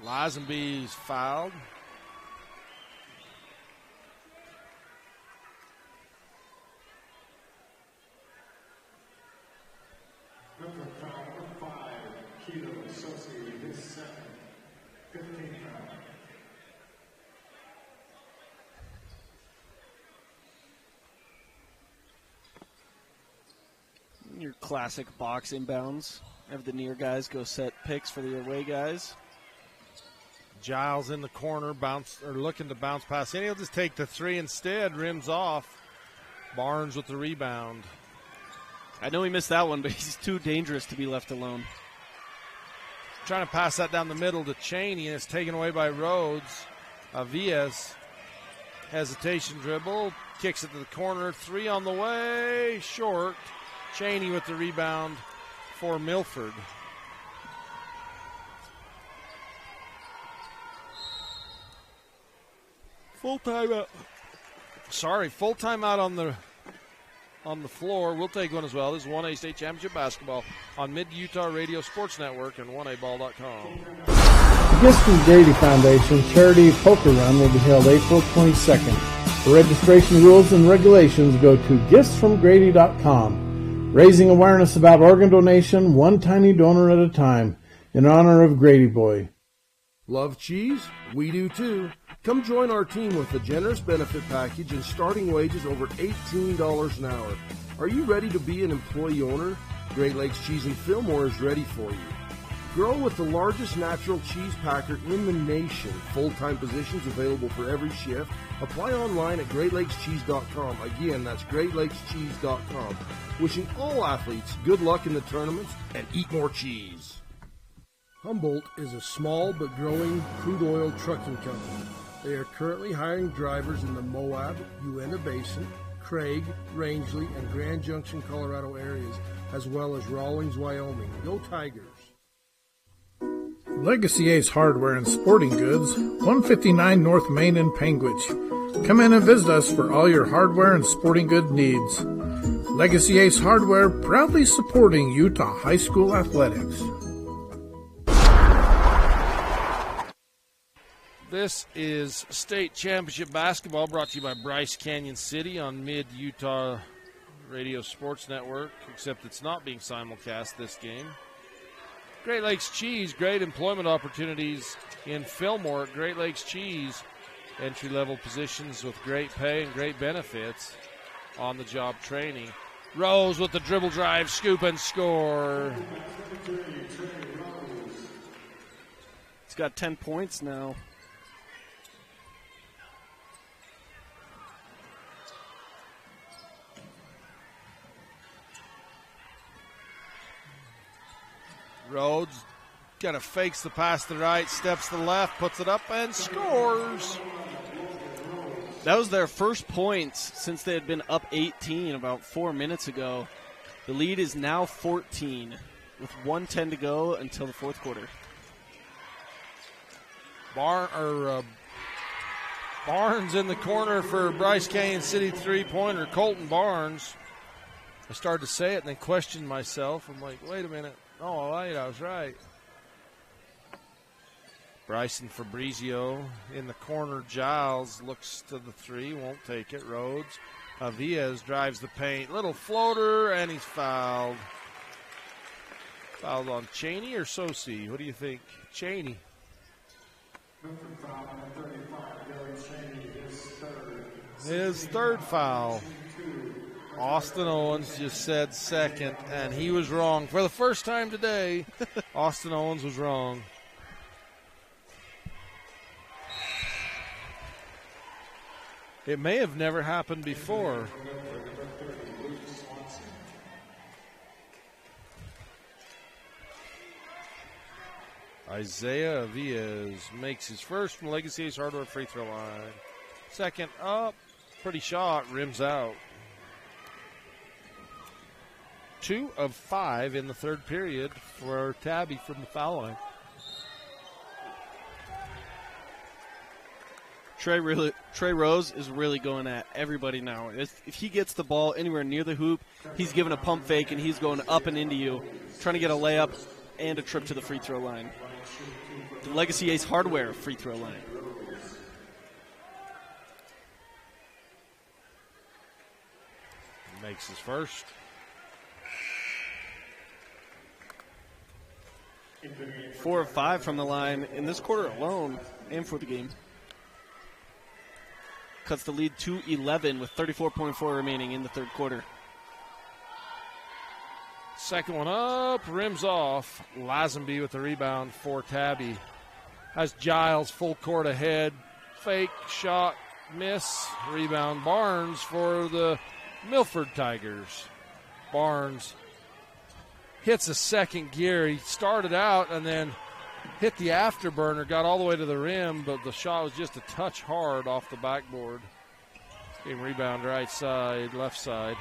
Lazenby's fouled. Number 5, Kilo Sosi, his second, 15 foul. Your classic box inbounds. Have the near guys go set picks for the away guys. Giles in the corner, looking to bounce pass in. He'll just take the 3 instead, rims off. Barnes with the rebound. I know he missed that one, but he's too dangerous to be left alone. Trying to pass that down the middle to Cheney, and it's taken away by Rhodes. Avias, hesitation dribble, kicks it to the corner. 3 on the way, short. Cheney with the rebound for Milford. Full timeout. Full timeout on the floor. We'll take one as well. This is 1A State Championship Basketball on Mid-Utah Radio Sports Network and 1aball.com. The Gifts from Grady Foundation Charity Poker Run will be held April 22nd. For registration rules and regulations, go to giftsfromgrady.com. Raising awareness about organ donation, one tiny donor at a time, in honor of Grady Boy. Love cheese? We do too. Come join our team with a generous benefit package and starting wages over $18 an hour. Are you ready to be an employee owner? Great Lakes Cheese in Fillmore is ready for you. Grow with the largest natural cheese packer in the nation. Full-time positions available for every shift. Apply online at GreatLakesCheese.com. Again, that's GreatLakesCheese.com. Wishing all athletes good luck in the tournaments and eat more cheese. Humboldt is a small but growing crude oil trucking company. They are currently hiring drivers in the Moab, Uinta Basin, Craig, Rangeley, and Grand Junction, Colorado areas, as well as Rawlins, Wyoming. Go Tigers! Legacy Ace Hardware and Sporting Goods, 159 North Main in Panguitch. Come in and visit us for all your hardware and sporting good needs. Legacy Ace Hardware, proudly supporting Utah high school athletics. This is state championship basketball brought to you by Bryce Canyon City on Mid-Utah Radio Sports Network, except it's not being simulcast this game. Great Lakes Cheese, great employment opportunities in Fillmore at Great Lakes Cheese. Entry-level positions with great pay and great benefits, on-the-job training. Rose with the dribble drive, scoop and score. He's got 10 points now. Rhodes kind of fakes the pass to the right, steps to the left, puts it up, and scores. That was their first points since they had been up 18 about 4 minutes ago. The lead is now 14 with 1:10 to go until the fourth quarter. Barnes in the corner for Bryce Canyon City three-pointer, Colton Barnes. I started to say it and then questioned myself. I'm like, wait a minute. Oh, wait, I was right. Bryson Fabrizio in the corner. Giles looks to the three, won't take it. Rhodes. Avias drives the paint. Little floater, and he's fouled. Fouled on Cheney or Sosi? What do you think? Cheney. His third foul. Austin Owens just said second, and he was wrong. For the first time today, Austin Owens was wrong. It may have never happened before. Isaiah Avias makes his first from Legacy Ace Hardware free throw line. Second up, pretty shot, rims out. 2 of 5 in the third period for Tabby from the foul line. Trey Rose is really going at everybody now. If he gets the ball anywhere near the hoop, he's giving a pump fake and he's going up and into you, trying to get a layup and a trip to the free throw line. The Legacy Ace Hardware free throw line. Makes his first. Four of 5 from the line in this quarter alone and for the game. Cuts the lead to 11 with 34.4 remaining in the third quarter. Second one up, rims off. Lazenby with the rebound for Tabby. Has Giles full court ahead. Fake shot, miss. Rebound Barnes for the Milford Tigers. Barnes hits a second gear. He started out and then hit the afterburner, got all the way to the rim, but the shot was just a touch hard off the backboard. Game rebound right side, left side.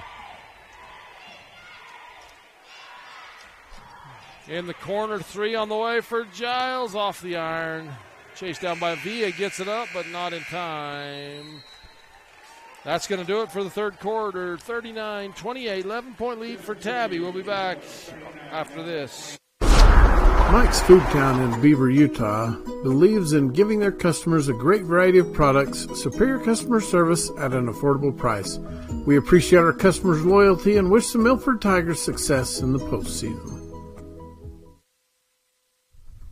In the corner, 3 on the way for Giles, off the iron. Chased down by Villa, gets it up, but not in time. That's going to do it for the third quarter. 39-28, 11-point lead for Tabby. We'll be back after this. Mike's Food Town in Beaver, Utah believes in giving their customers a great variety of products, superior customer service at an affordable price. We appreciate our customers' loyalty and wish the Milford Tigers success in the postseason.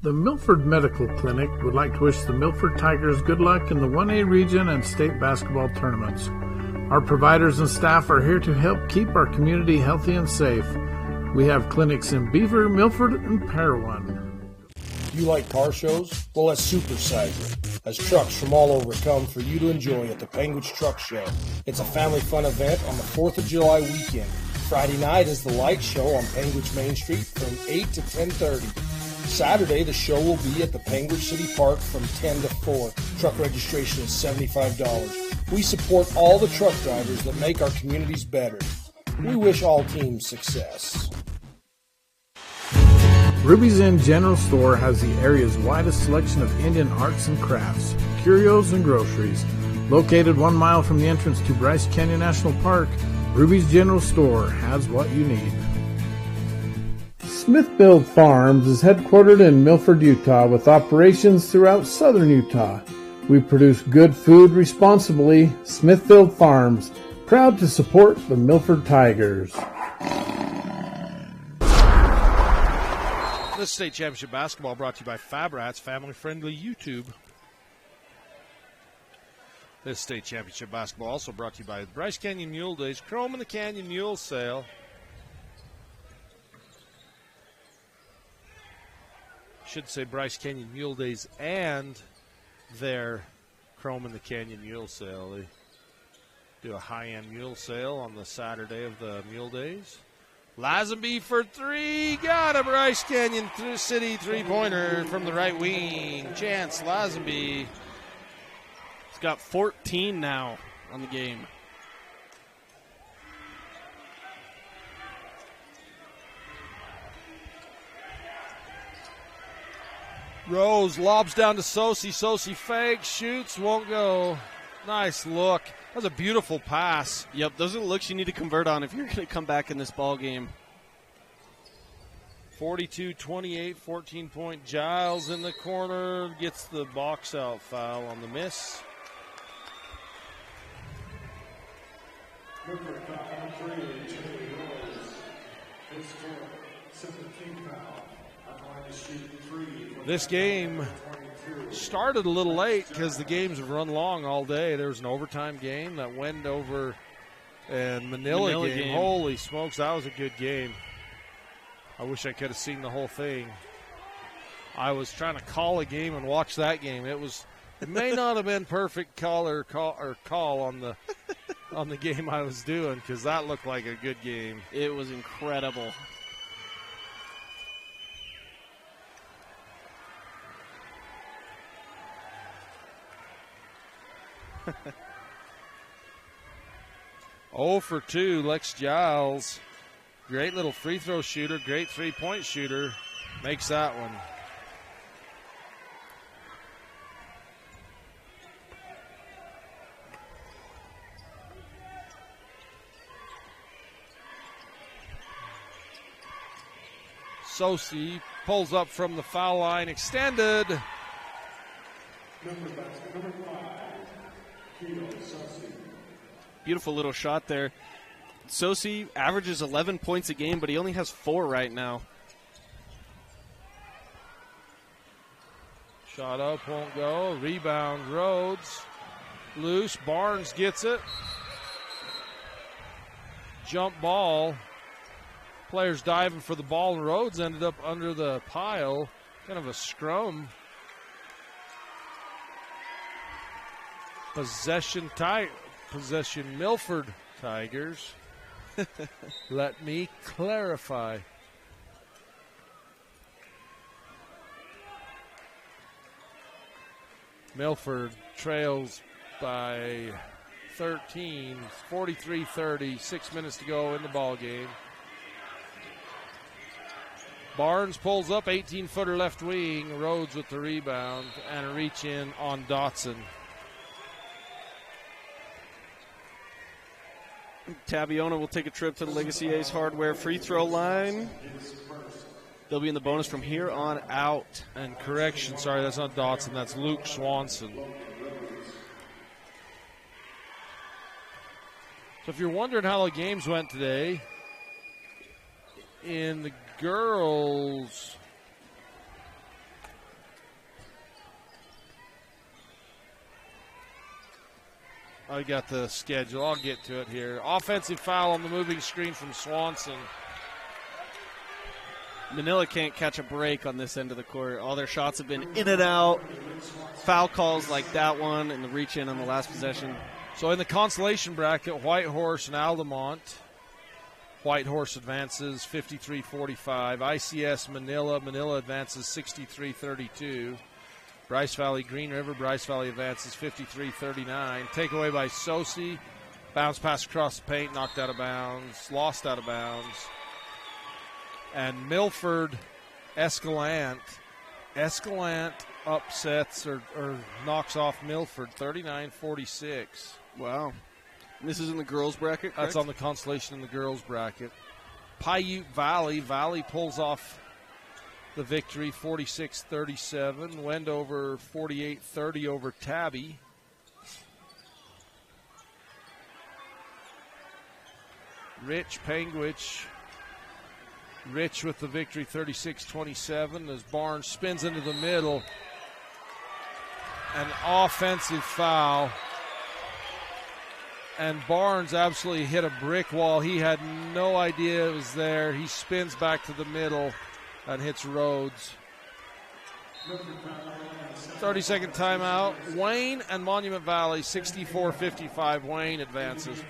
The Milford Medical Clinic would like to wish the Milford Tigers good luck in the 1A region and state basketball tournaments. Our providers and staff are here to help keep our community healthy and safe. We have clinics in Beaver, Milford, and Parowan. Do you like car shows? Well, let's supersize it, as trucks from all over come for you to enjoy at the Penguins Truck Show. It's a family fun event on the 4th of July weekend. Friday night is the light show on Penguins Main Street from 8 to 10:30. Saturday, the show will be at the Penguin City Park from 10 to 4. Truck registration is $75. We support all the truck drivers that make our communities better. We wish all teams success. Ruby's Inn General Store has the area's widest selection of Indian arts and crafts, curios, and groceries. Located 1 mile from the entrance to Bryce Canyon National Park, Ruby's General Store has what you need. Smithfield Farms is headquartered in Milford, Utah, with operations throughout southern Utah. We produce good food responsibly. Smithfield Farms, proud to support the Milford Tigers. This state championship basketball brought to you by Fab-Rats, family-friendly YouTube. This state championship basketball also brought to you by Bryce Canyon Mule Days, Chrome in the Canyon Mule Sale. Should say Bryce Canyon Mule Days and their Chrome in the Canyon Mule Sale. They do a high-end mule sale on the Saturday of the Mule Days. Lazenby for three. Got a Bryce Canyon City three-pointer from the right wing. Chance Lazenby. He's got 14 now on the game. Rose lobs down to Sosi. Sosi fakes, shoots, won't go. Nice look. That was a beautiful pass. Yep, those are the looks you need to convert on if you're going to come back in this ball game. 42-28, 14-point Giles in the corner. Gets the box out foul on the miss. This game started a little late because the games have run long all day. There was an overtime game that went over, and Manila game. Holy smokes, that was a good game. I wish I could have seen the whole thing. I was trying to call a game and watch that game. It may not have been perfect call on the game I was doing, because that looked like a good game. It was incredible. Oh for 2, Lex Giles. Great little free throw shooter, great three-point shooter. Makes that one. Sosi pulls up from the foul line, extended. Beautiful little shot there. Sosi averages 11 points a game, but he only has 4 right now. Shot up, won't go. Rebound, Rhodes. Loose, Barnes gets it. Jump ball. Players diving for the ball, and Rhodes ended up under the pile. Kind of a scrum. Possession Milford Tigers. Let me clarify. Milford trails by 13, 43-30, 6 minutes to go in the ball game. Barnes pulls up, 18-footer left wing. Rhodes with the rebound and a reach in on Dotson. Tabiona will take a trip to the Legacy Ace Hardware free throw line. They'll be in the bonus from here on out. And correction, sorry, that's not Dotson, that's Luke Swanson. So if you're wondering how the games went today, in the girls, I got the schedule. I'll get to it here. Offensive foul on the moving screen from Swanson. Manila can't catch a break on this end of the court. All their shots have been in and out. Foul calls like that one and the reach in on the last possession. So in the consolation bracket, Whitehorse and Altamont. Whitehorse advances 53-45. ICS Manila. Manila advances 63-32. Bryce Valley Green River. Bryce Valley advances 53-39. Takeaway by Sosi. Bounce pass across the paint. Knocked out of bounds. Lost out of bounds. And Milford Escalante. Escalante upsets or knocks off Milford 39-46. Wow. And this is in the girls' bracket, correct? That's on the consolation in the girls' bracket. Paiute Valley. Valley pulls off the victory 46-37. Wendover 48-30 over Tabby. Rich Panguitch. Rich with the victory 36-27 as Barnes spins into the middle. An offensive foul. And Barnes absolutely hit a brick wall. He had no idea it was there. He spins back to the middle and hits Rhodes. 30-second timeout. Wayne and Monument Valley, 64-55. Wayne advances.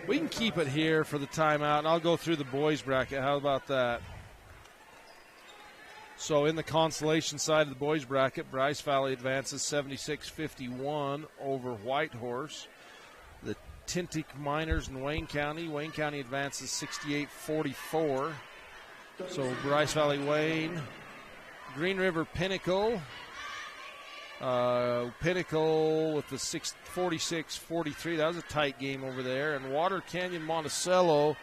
We can keep it here for the timeout, and I'll go through the boys' bracket. How about that? So in the consolation side of the boys' bracket, Bryce Valley advances 76-51 over Whitehorse. The Tintic Miners in Wayne County. Wayne County advances 68-44. So Bryce Valley, Wayne. Green River Pinnacle. Pinnacle with the 46-43. That was a tight game over there. And Water Canyon Monticello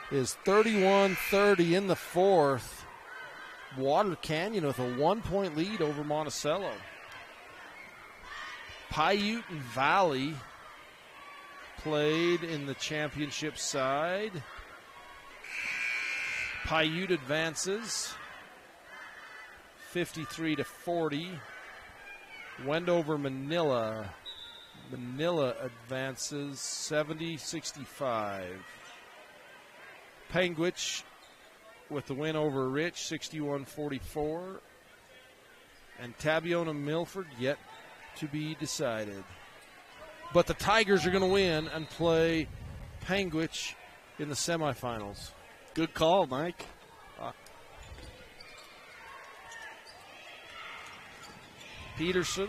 is 31-30 in the fourth. Water Canyon with a 1-point lead over Monticello. Paiute and Valley played in the championship side. Paiute advances 53-40. Wendover Manila. Manila advances 70-65. Panguitch with the win over Rich, 61-44. And Tabiona Milford yet to be decided. But the Tigers are going to win and play Panguitch in the semifinals. Good call, Mike. Peterson.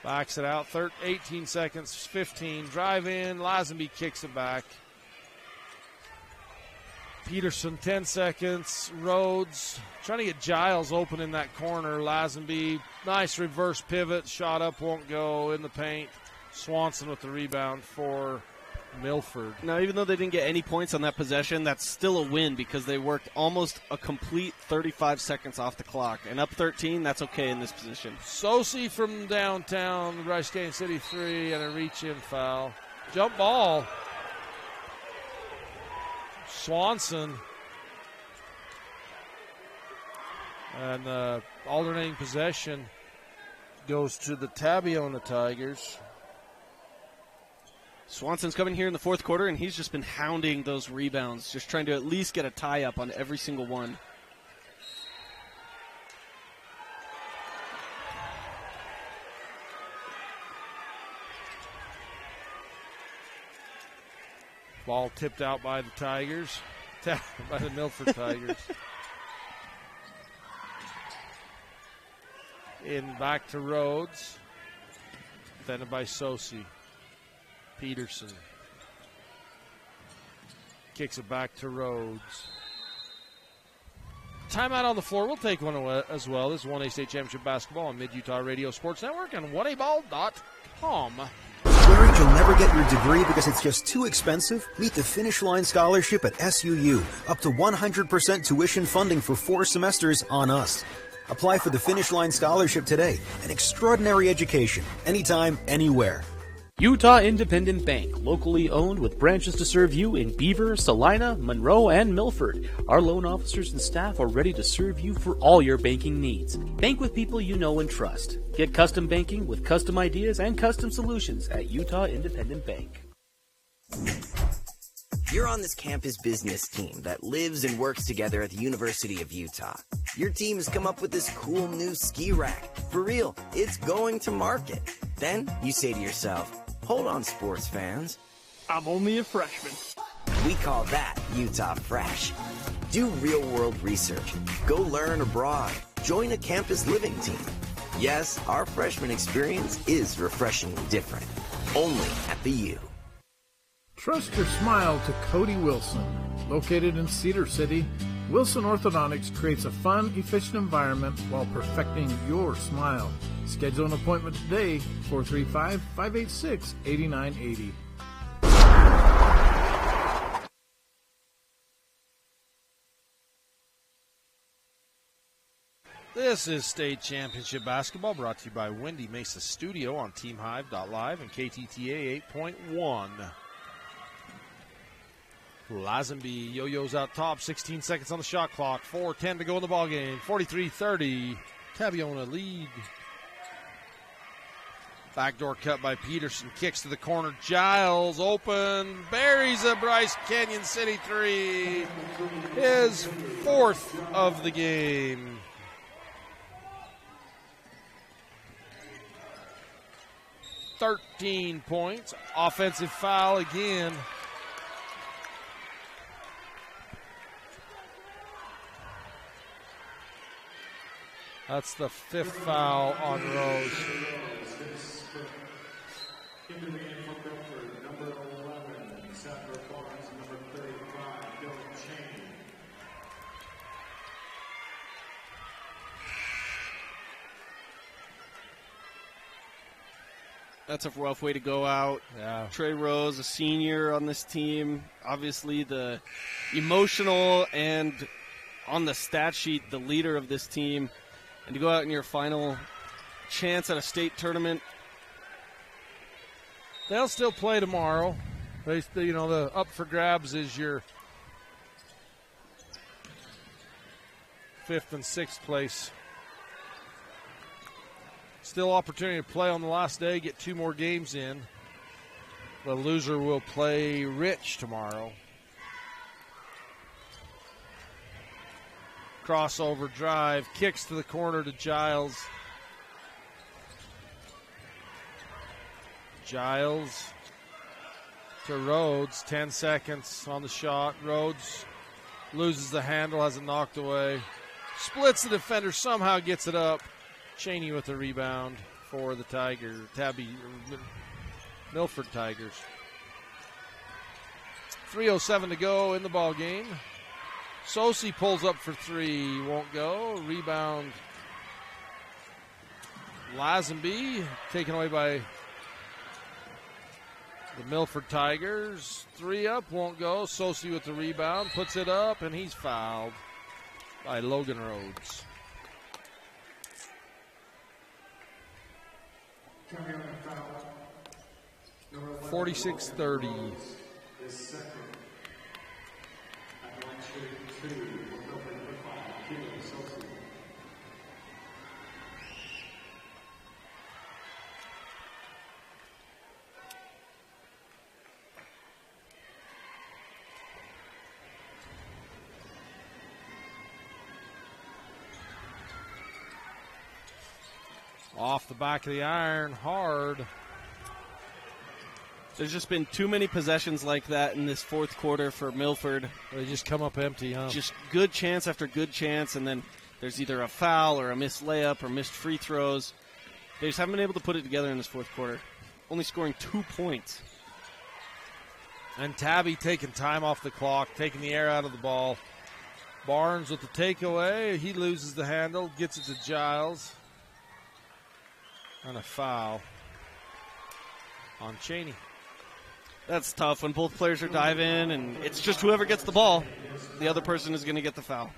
Backs it out. 18 seconds, 15. Drive in. Lazenby kicks it back. Peterson, 10 seconds. Rhodes trying to get Giles open in that corner. Lazenby, nice reverse pivot. Shot up, won't go in the paint. Swanson with the rebound for Milford. Now, even though they didn't get any points on that possession, that's still a win because they worked almost a complete 35 seconds off the clock. And up 13, that's okay in this position. Sosi from downtown, Bryce Canyon City 3, and a reach-in foul. Jump ball. Swanson. And alternating possession goes to the Tabiona Tigers. Swanson's coming here in the fourth quarter, and he's just been hounding those rebounds, just trying to at least get a tie-up on every single one. Ball tipped out by the Tigers, by the Milford Tigers. In back to Rhodes, defended by Sosi. Peterson kicks it back to Rhodes. timeout on the floor. We'll take one as well. This is 1A State Championship Basketball on Mid-Utah Radio Sports Network and 1aball.com. Worried you'll never get your degree because it's just too expensive? Meet the Finish Line Scholarship at SUU. Up to 100% tuition funding for 4 semesters on us. Apply for the Finish Line Scholarship today. An extraordinary education. Anytime, anywhere. Utah Independent Bank, locally owned with branches to serve you in Beaver, Salina, Monroe, and Milford. Our loan officers and staff are ready to serve you for all your banking needs. Bank with people you know and trust. Get custom banking with custom ideas and custom solutions at Utah Independent Bank. You're on this campus business team that lives and works together at the University of Utah. Your team has come up with this cool new ski rack. For real, it's going to market. Then you say to yourself, hold on, sports fans. I'm only a freshman. We call that Utah Fresh. Do real-world research. Go learn abroad. Join a campus living team. Yes, our freshman experience is refreshingly different. Only at the U. Trust your smile to Cody Wilson. Located in Cedar City, Wilson Orthodontics creates a fun, efficient environment while perfecting your smile. Schedule an appointment today, 435-586-8980. This is State Championship Basketball brought to you by Wendy Mesa Studio on TeamHive.live and KTTA 8.1. Lazenby yo-yos out top, 16 seconds on the shot clock, 4:10 to go in the ballgame, 43-30. Tabiona lead. Backdoor cut by Peterson, kicks to the corner, Giles open, buries a Bryce Canyon City three. His 4th of the game. $13 points, offensive foul again. That's the 5th foul on Rose. That's a rough way to go out. Yeah. Trey Rose, a senior on this team, obviously the emotional and on the stat sheet, the leader of this team. And to go out in your final chance at a state tournament. They'll still play tomorrow. The up for grabs is your 5th and 6th place. Still opportunity to play on the last day, get 2 more games in. The loser will play Rich tomorrow. Crossover drive, kicks to the corner to Giles. Giles to Rhodes, 10 seconds on the shot. Rhodes loses the handle, has it knocked away. Splits the defender, somehow gets it up. Cheney with the rebound for the Milford Tigers. 3:07 to go in the ball game. Sosi pulls up for 3, won't go. Rebound, Lazenby, taken away by the Milford Tigers. 3 up, won't go. Sosi with the rebound, puts it up, and he's fouled by Logan Rhodes. 46-30. Off the back of the iron, hard. There's just been too many possessions like that in this 4th quarter for Milford. They just come up empty, huh? Just good chance after good chance, and then there's either a foul or a missed layup or missed free throws. They just haven't been able to put it together in this 4th quarter. Only scoring 2 points. And Tabby taking time off the clock, taking the air out of the ball. Barnes with the takeaway. He loses the handle, gets it to Giles. And a foul on Cheney. That's tough when both players are diving, and it's just whoever gets the ball, the other person is going to get the foul.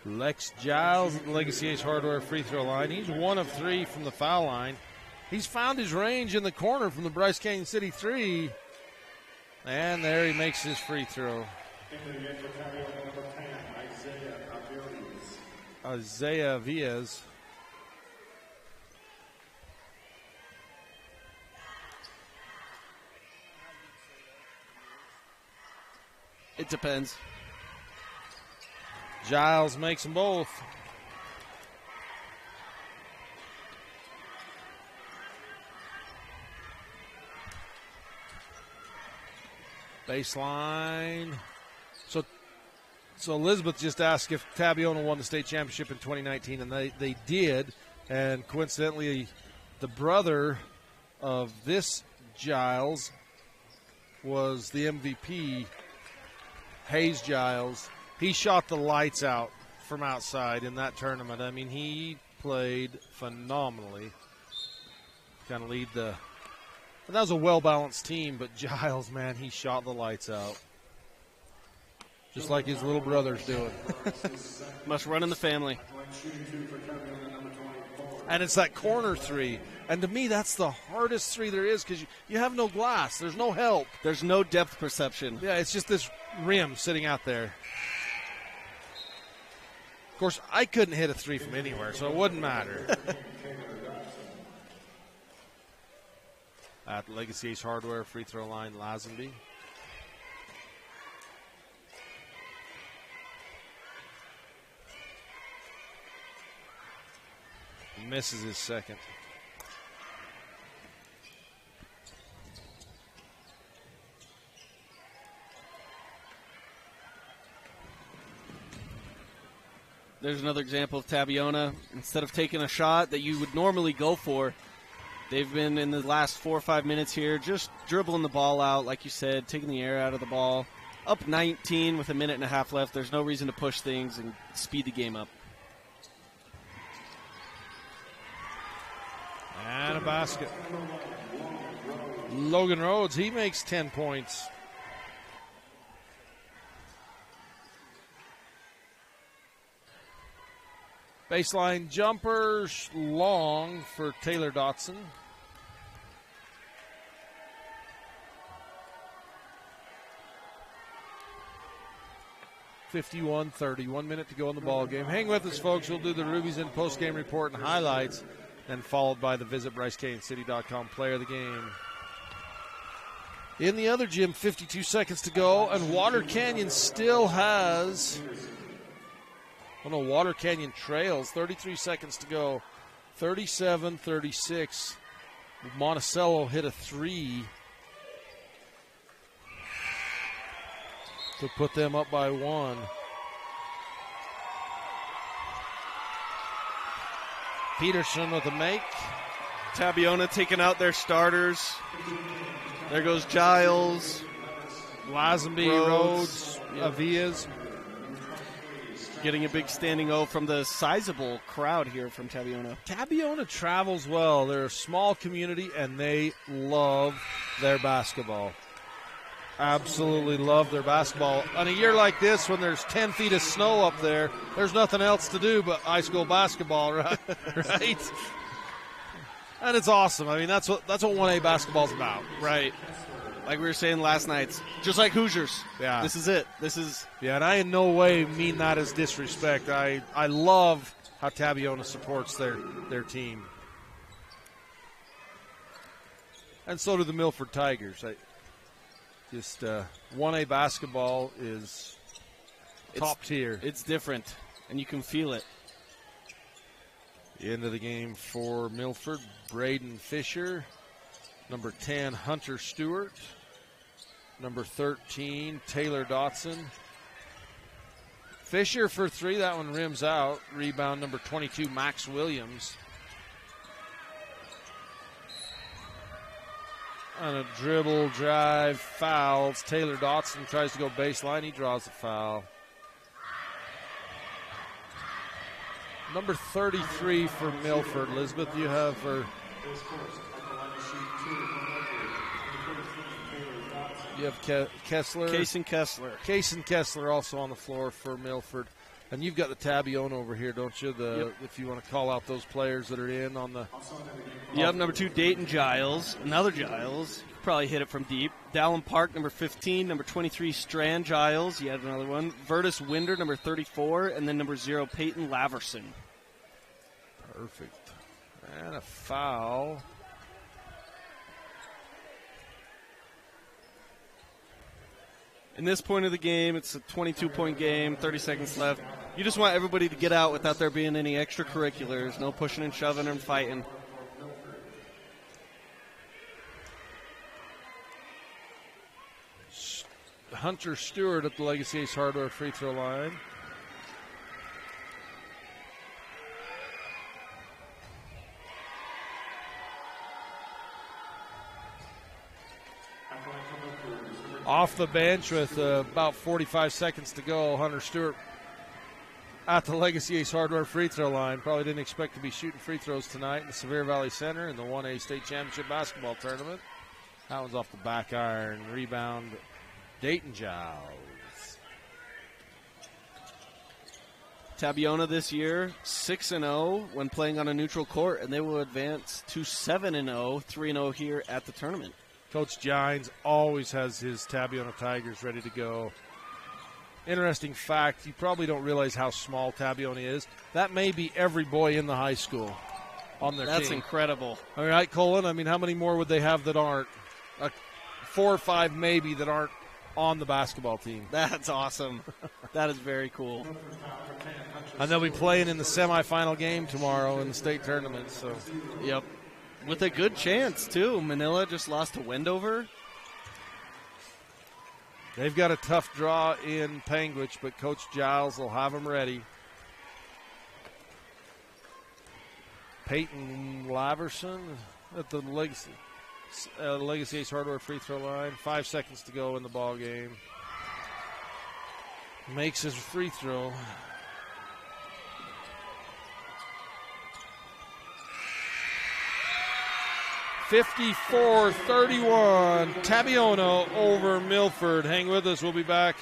Lex Giles at the Legacy Ace Hardware free throw line. He's 1 of 3 from the foul line. He's found his range in the corner from the Bryce Canyon City 3. And there he makes his free throw. Isaiah Villas. It depends. Giles makes them both. Baseline. So Elizabeth just asked if Tabiona won the state championship in 2019, and they did. And coincidentally, the brother of this Giles was the MVP, Hayes Giles. He shot the lights out from outside in that tournament. I mean, he played phenomenally. Kind of lead the... And that was a well-balanced team, but Giles, man, he shot the lights out. Just like his little brother's doing. Must run in the family. And it's that corner three. And to me, that's the hardest three there is because you have no glass. There's no help. There's no depth perception. Yeah, it's just this rim sitting out there. Of course, I couldn't hit a three from anywhere, so it wouldn't matter. At Legacy Ace Hardware free throw line, Lazenby. Misses his second. There's another example of Tabiona. Instead of taking a shot that you would normally go for, they've been in the last 4 or 5 minutes here just dribbling the ball out, like you said, taking the air out of the ball. Up 19 with a minute and a half left. There's no reason to push things and speed the game up. And a basket. Logan Rhodes, he makes 10 points. Baseline jumpers, long for Taylor Dotson. (51-30). 1 minute to go in the ball game. Hang with us, folks. We'll do the Rubies in post-game report and highlights, and followed by the Visit BryceCanyonCity.com player of the game. In the other gym, 52 seconds to go, and Water Canyon still has... Oh no, Water Canyon trails. 33 seconds to go. 37-36. Monticello hit a three to put them up by one. Peterson with a make. Tabiona taking out their starters. There goes Giles. Lazenby, Rhodes, Avias. Getting a big standing O from the sizable crowd here from Tabiona. Tabiona travels well. They're a small community, and they love their basketball. Absolutely love their basketball. On a year like this, when there's 10 feet of snow up there, there's nothing else to do but high school basketball, right? Right? And it's awesome. I mean, that's what 1A basketball's about. Right. Like we were saying last night, just like Hoosiers. Yeah. This is it. This is. Yeah, and I in no way mean that as disrespect. I love how Tabiona supports their team. And so do the Milford Tigers. Just 1A basketball is top tier. It's different, and you can feel it. The end of the game for Milford, Braden Fisher. Number 10, Hunter Stewart. Number 13, Taylor Dotson. Fisher for three. That one rims out. Rebound, number 22, Max Williams. On a dribble, drive, fouls. Taylor Dotson tries to go baseline. He draws the foul. Number 33 for Milford. Elizabeth, you have her. You have Kessler. Kason Kessler also on the floor for Milford. And you've got the Tabiona over here, don't you? If you want to call out those players that are in on the. You have number 2, Dayton Giles. Another Giles. You could probably hit it from deep. Dallin Park, number 15. Number 23, Strand Giles. You had another one. Vertus Winder, number 34. And then number 0, Peyton Laverson. Perfect. And a foul. In this point of the game, it's a 22-point game, 30 seconds left. You just want everybody to get out without there being any extracurriculars, no pushing and shoving and fighting. Hunter Stewart at the Legacy Ace Hardware free throw line. Off the bench with about 45 seconds to go, Hunter Stewart at the Legacy Ace Hardware free throw line. Probably didn't expect to be shooting free throws tonight in the Sevier Valley Center in the 1A State Championship basketball tournament. That one's off the back iron. Rebound, Dayton Giles. Tabiona this year, 6-0 when playing on a neutral court, and they will advance to 7-0, 3-0 here at the tournament. Coach Gines always has his Tabiona Tigers ready to go. Interesting fact, you probably don't realize how small Tabiona is. That may be every boy in the high school on their team. That's incredible. All right, Colin, I mean, how many more would they have that aren't? 4 or 5 maybe that aren't on the basketball team. That's awesome. That is very cool. And they'll be playing in the semifinal game tomorrow in the state tournament. So, yep. With a good chance, too. Manila just lost to Wendover. They've got a tough draw in Panguitch, but Coach Giles will have them ready. Peyton Laverson at the Legacy Ace Hardware free throw line. 5 seconds to go in the ball game. Makes his free throw. (54-31), Tabiona over Milford. Hang with us. We'll be back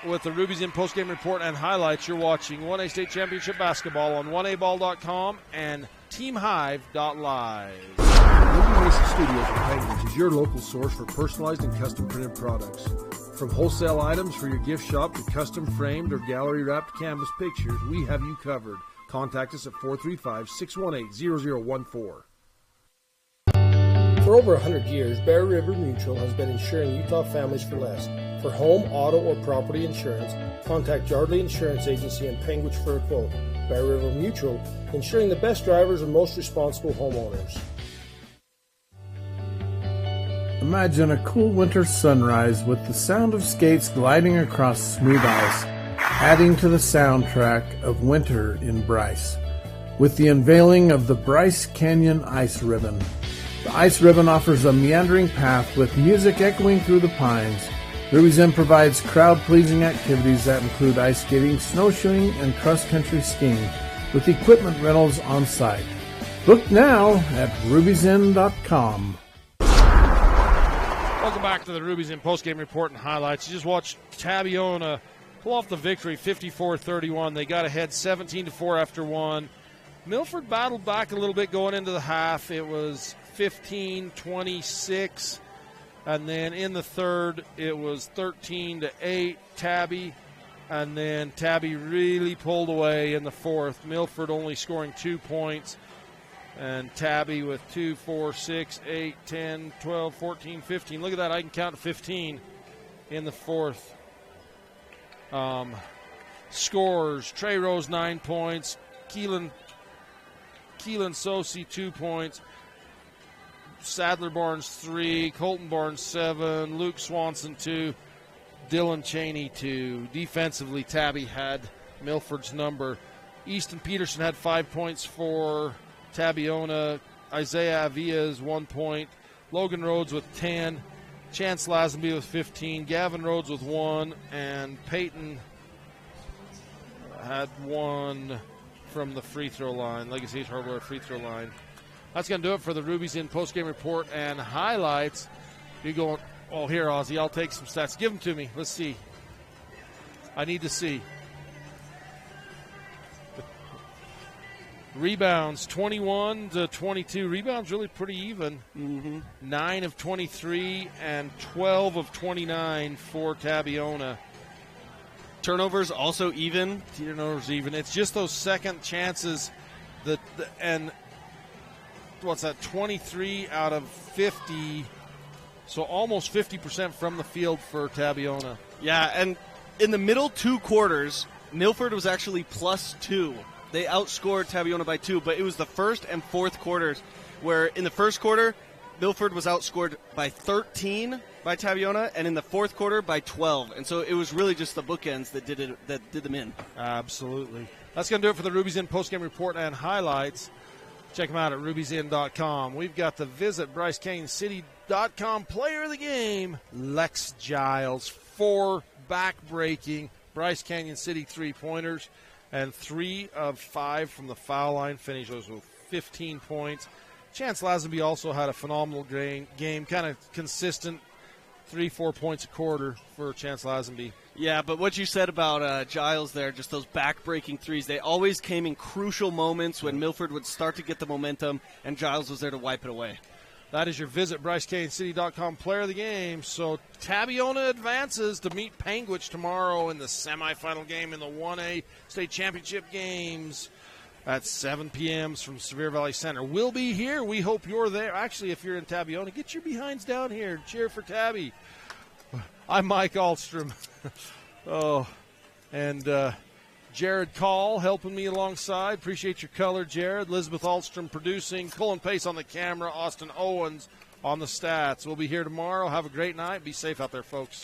with the Ruby's In postgame report and highlights. You're watching 1A State Championship basketball on 1aball.com and teamhive.live. Ruby Racing Studios in Panguitch is your local source for personalized and custom printed products. From wholesale items for your gift shop to custom framed or gallery wrapped canvas pictures, we have you covered. Contact us at 435-618-0014. For over 100 years, Bear River Mutual has been insuring Utah families for less. For home, auto, or property insurance, contact Yardley Insurance Agency in Panguitch for a quote. Bear River Mutual, insuring the best drivers and most responsible homeowners. Imagine a cool winter sunrise with the sound of skates gliding across smooth ice, adding to the soundtrack of winter in Bryce. With the unveiling of the Bryce Canyon Ice Ribbon. The Ice Ribbon offers a meandering path with music echoing through the pines. Ruby's Inn provides crowd-pleasing activities that include ice skating, snowshoeing, and cross-country skiing, with equipment rentals on site. Book now at rubysin.com. Welcome back to the Ruby's In postgame report and highlights. You just watched Tabiona pull off the victory, 54-31. They got ahead 17-4 after one. Milford battled back a little bit going into the half. It was 15-26, and then in the third it was 13-8 Tabby, and then Tabby really pulled away in the fourth. Milford only scoring 2 points, and Tabby with 2, 4, 6, 8, 10, 12, 14, 15. Look at that, I can count to 15 in the fourth. Scores, Trey Rose 9 points, Keelan Sosi 2 points, Sadler Barnes 3, Colton Barnes 7, Luke Swanson 2, Dylan Cheney 2. Defensively, Tabby had Milford's number. Easton Peterson had 5 points for Tabiona. Isaiah Avia's 1 point. Logan Rhodes with 10, Chance Lazenby with 15, Gavin Rhodes with 1, and Peyton had 1 from the free throw line, Legacy Hardware free throw line. That's going to do it for the Ruby's In postgame report and highlights. You going, oh, here, Ozzy, I'll take some stats. Give them to me. Let's see. I need to see. Rebounds, 21 to 22. Rebounds really pretty even. 9 of 23 and 12 of 29 for Tabiona. Turnovers also even. Turnovers even. It's just those second chances and what's that, 23 out of 50, so almost 50% from the field for Tabiona. Yeah, and in the middle 2 quarters, Milford was actually +2. They outscored Tabiona by 2, but it was the first and fourth quarters where in the first quarter, Milford was outscored by 13 by Tabiona, and in the fourth quarter by 12. And so it was really just the bookends that did them in. Absolutely. That's going to do it for the Ruby's In postgame report and highlights. Check them out at rubysin.com. We've got the visit BryceCanyonCity.com player of the game, Lex Giles. 4 back-breaking Bryce Canyon City three-pointers and 3 of 5 from the foul line finish. Those were 15 points. Chance Lazenby also had a phenomenal game, kind of consistent, 3-4 points a quarter for Chance Lazenby. Yeah, but what you said about Giles there, just those back-breaking threes, they always came in crucial moments when Milford would start to get the momentum, and Giles was there to wipe it away. That is your visit BryceCanyonCity.com player of the game. So Tabiona advances to meet Panguitch tomorrow in the semifinal game in the 1A state championship games at 7 p.m. from Sevier Valley Center. We'll be here. We hope you're there. Actually, if you're in Tabiona, get your behinds down here. Cheer for Tabby. I'm Mike Ahlstrom. Jared Call helping me alongside. Appreciate your color, Jared. Elizabeth Ahlstrom producing. Colin Pace on the camera. Austin Owens on the stats. We'll be here tomorrow. Have a great night. Be safe out there, folks.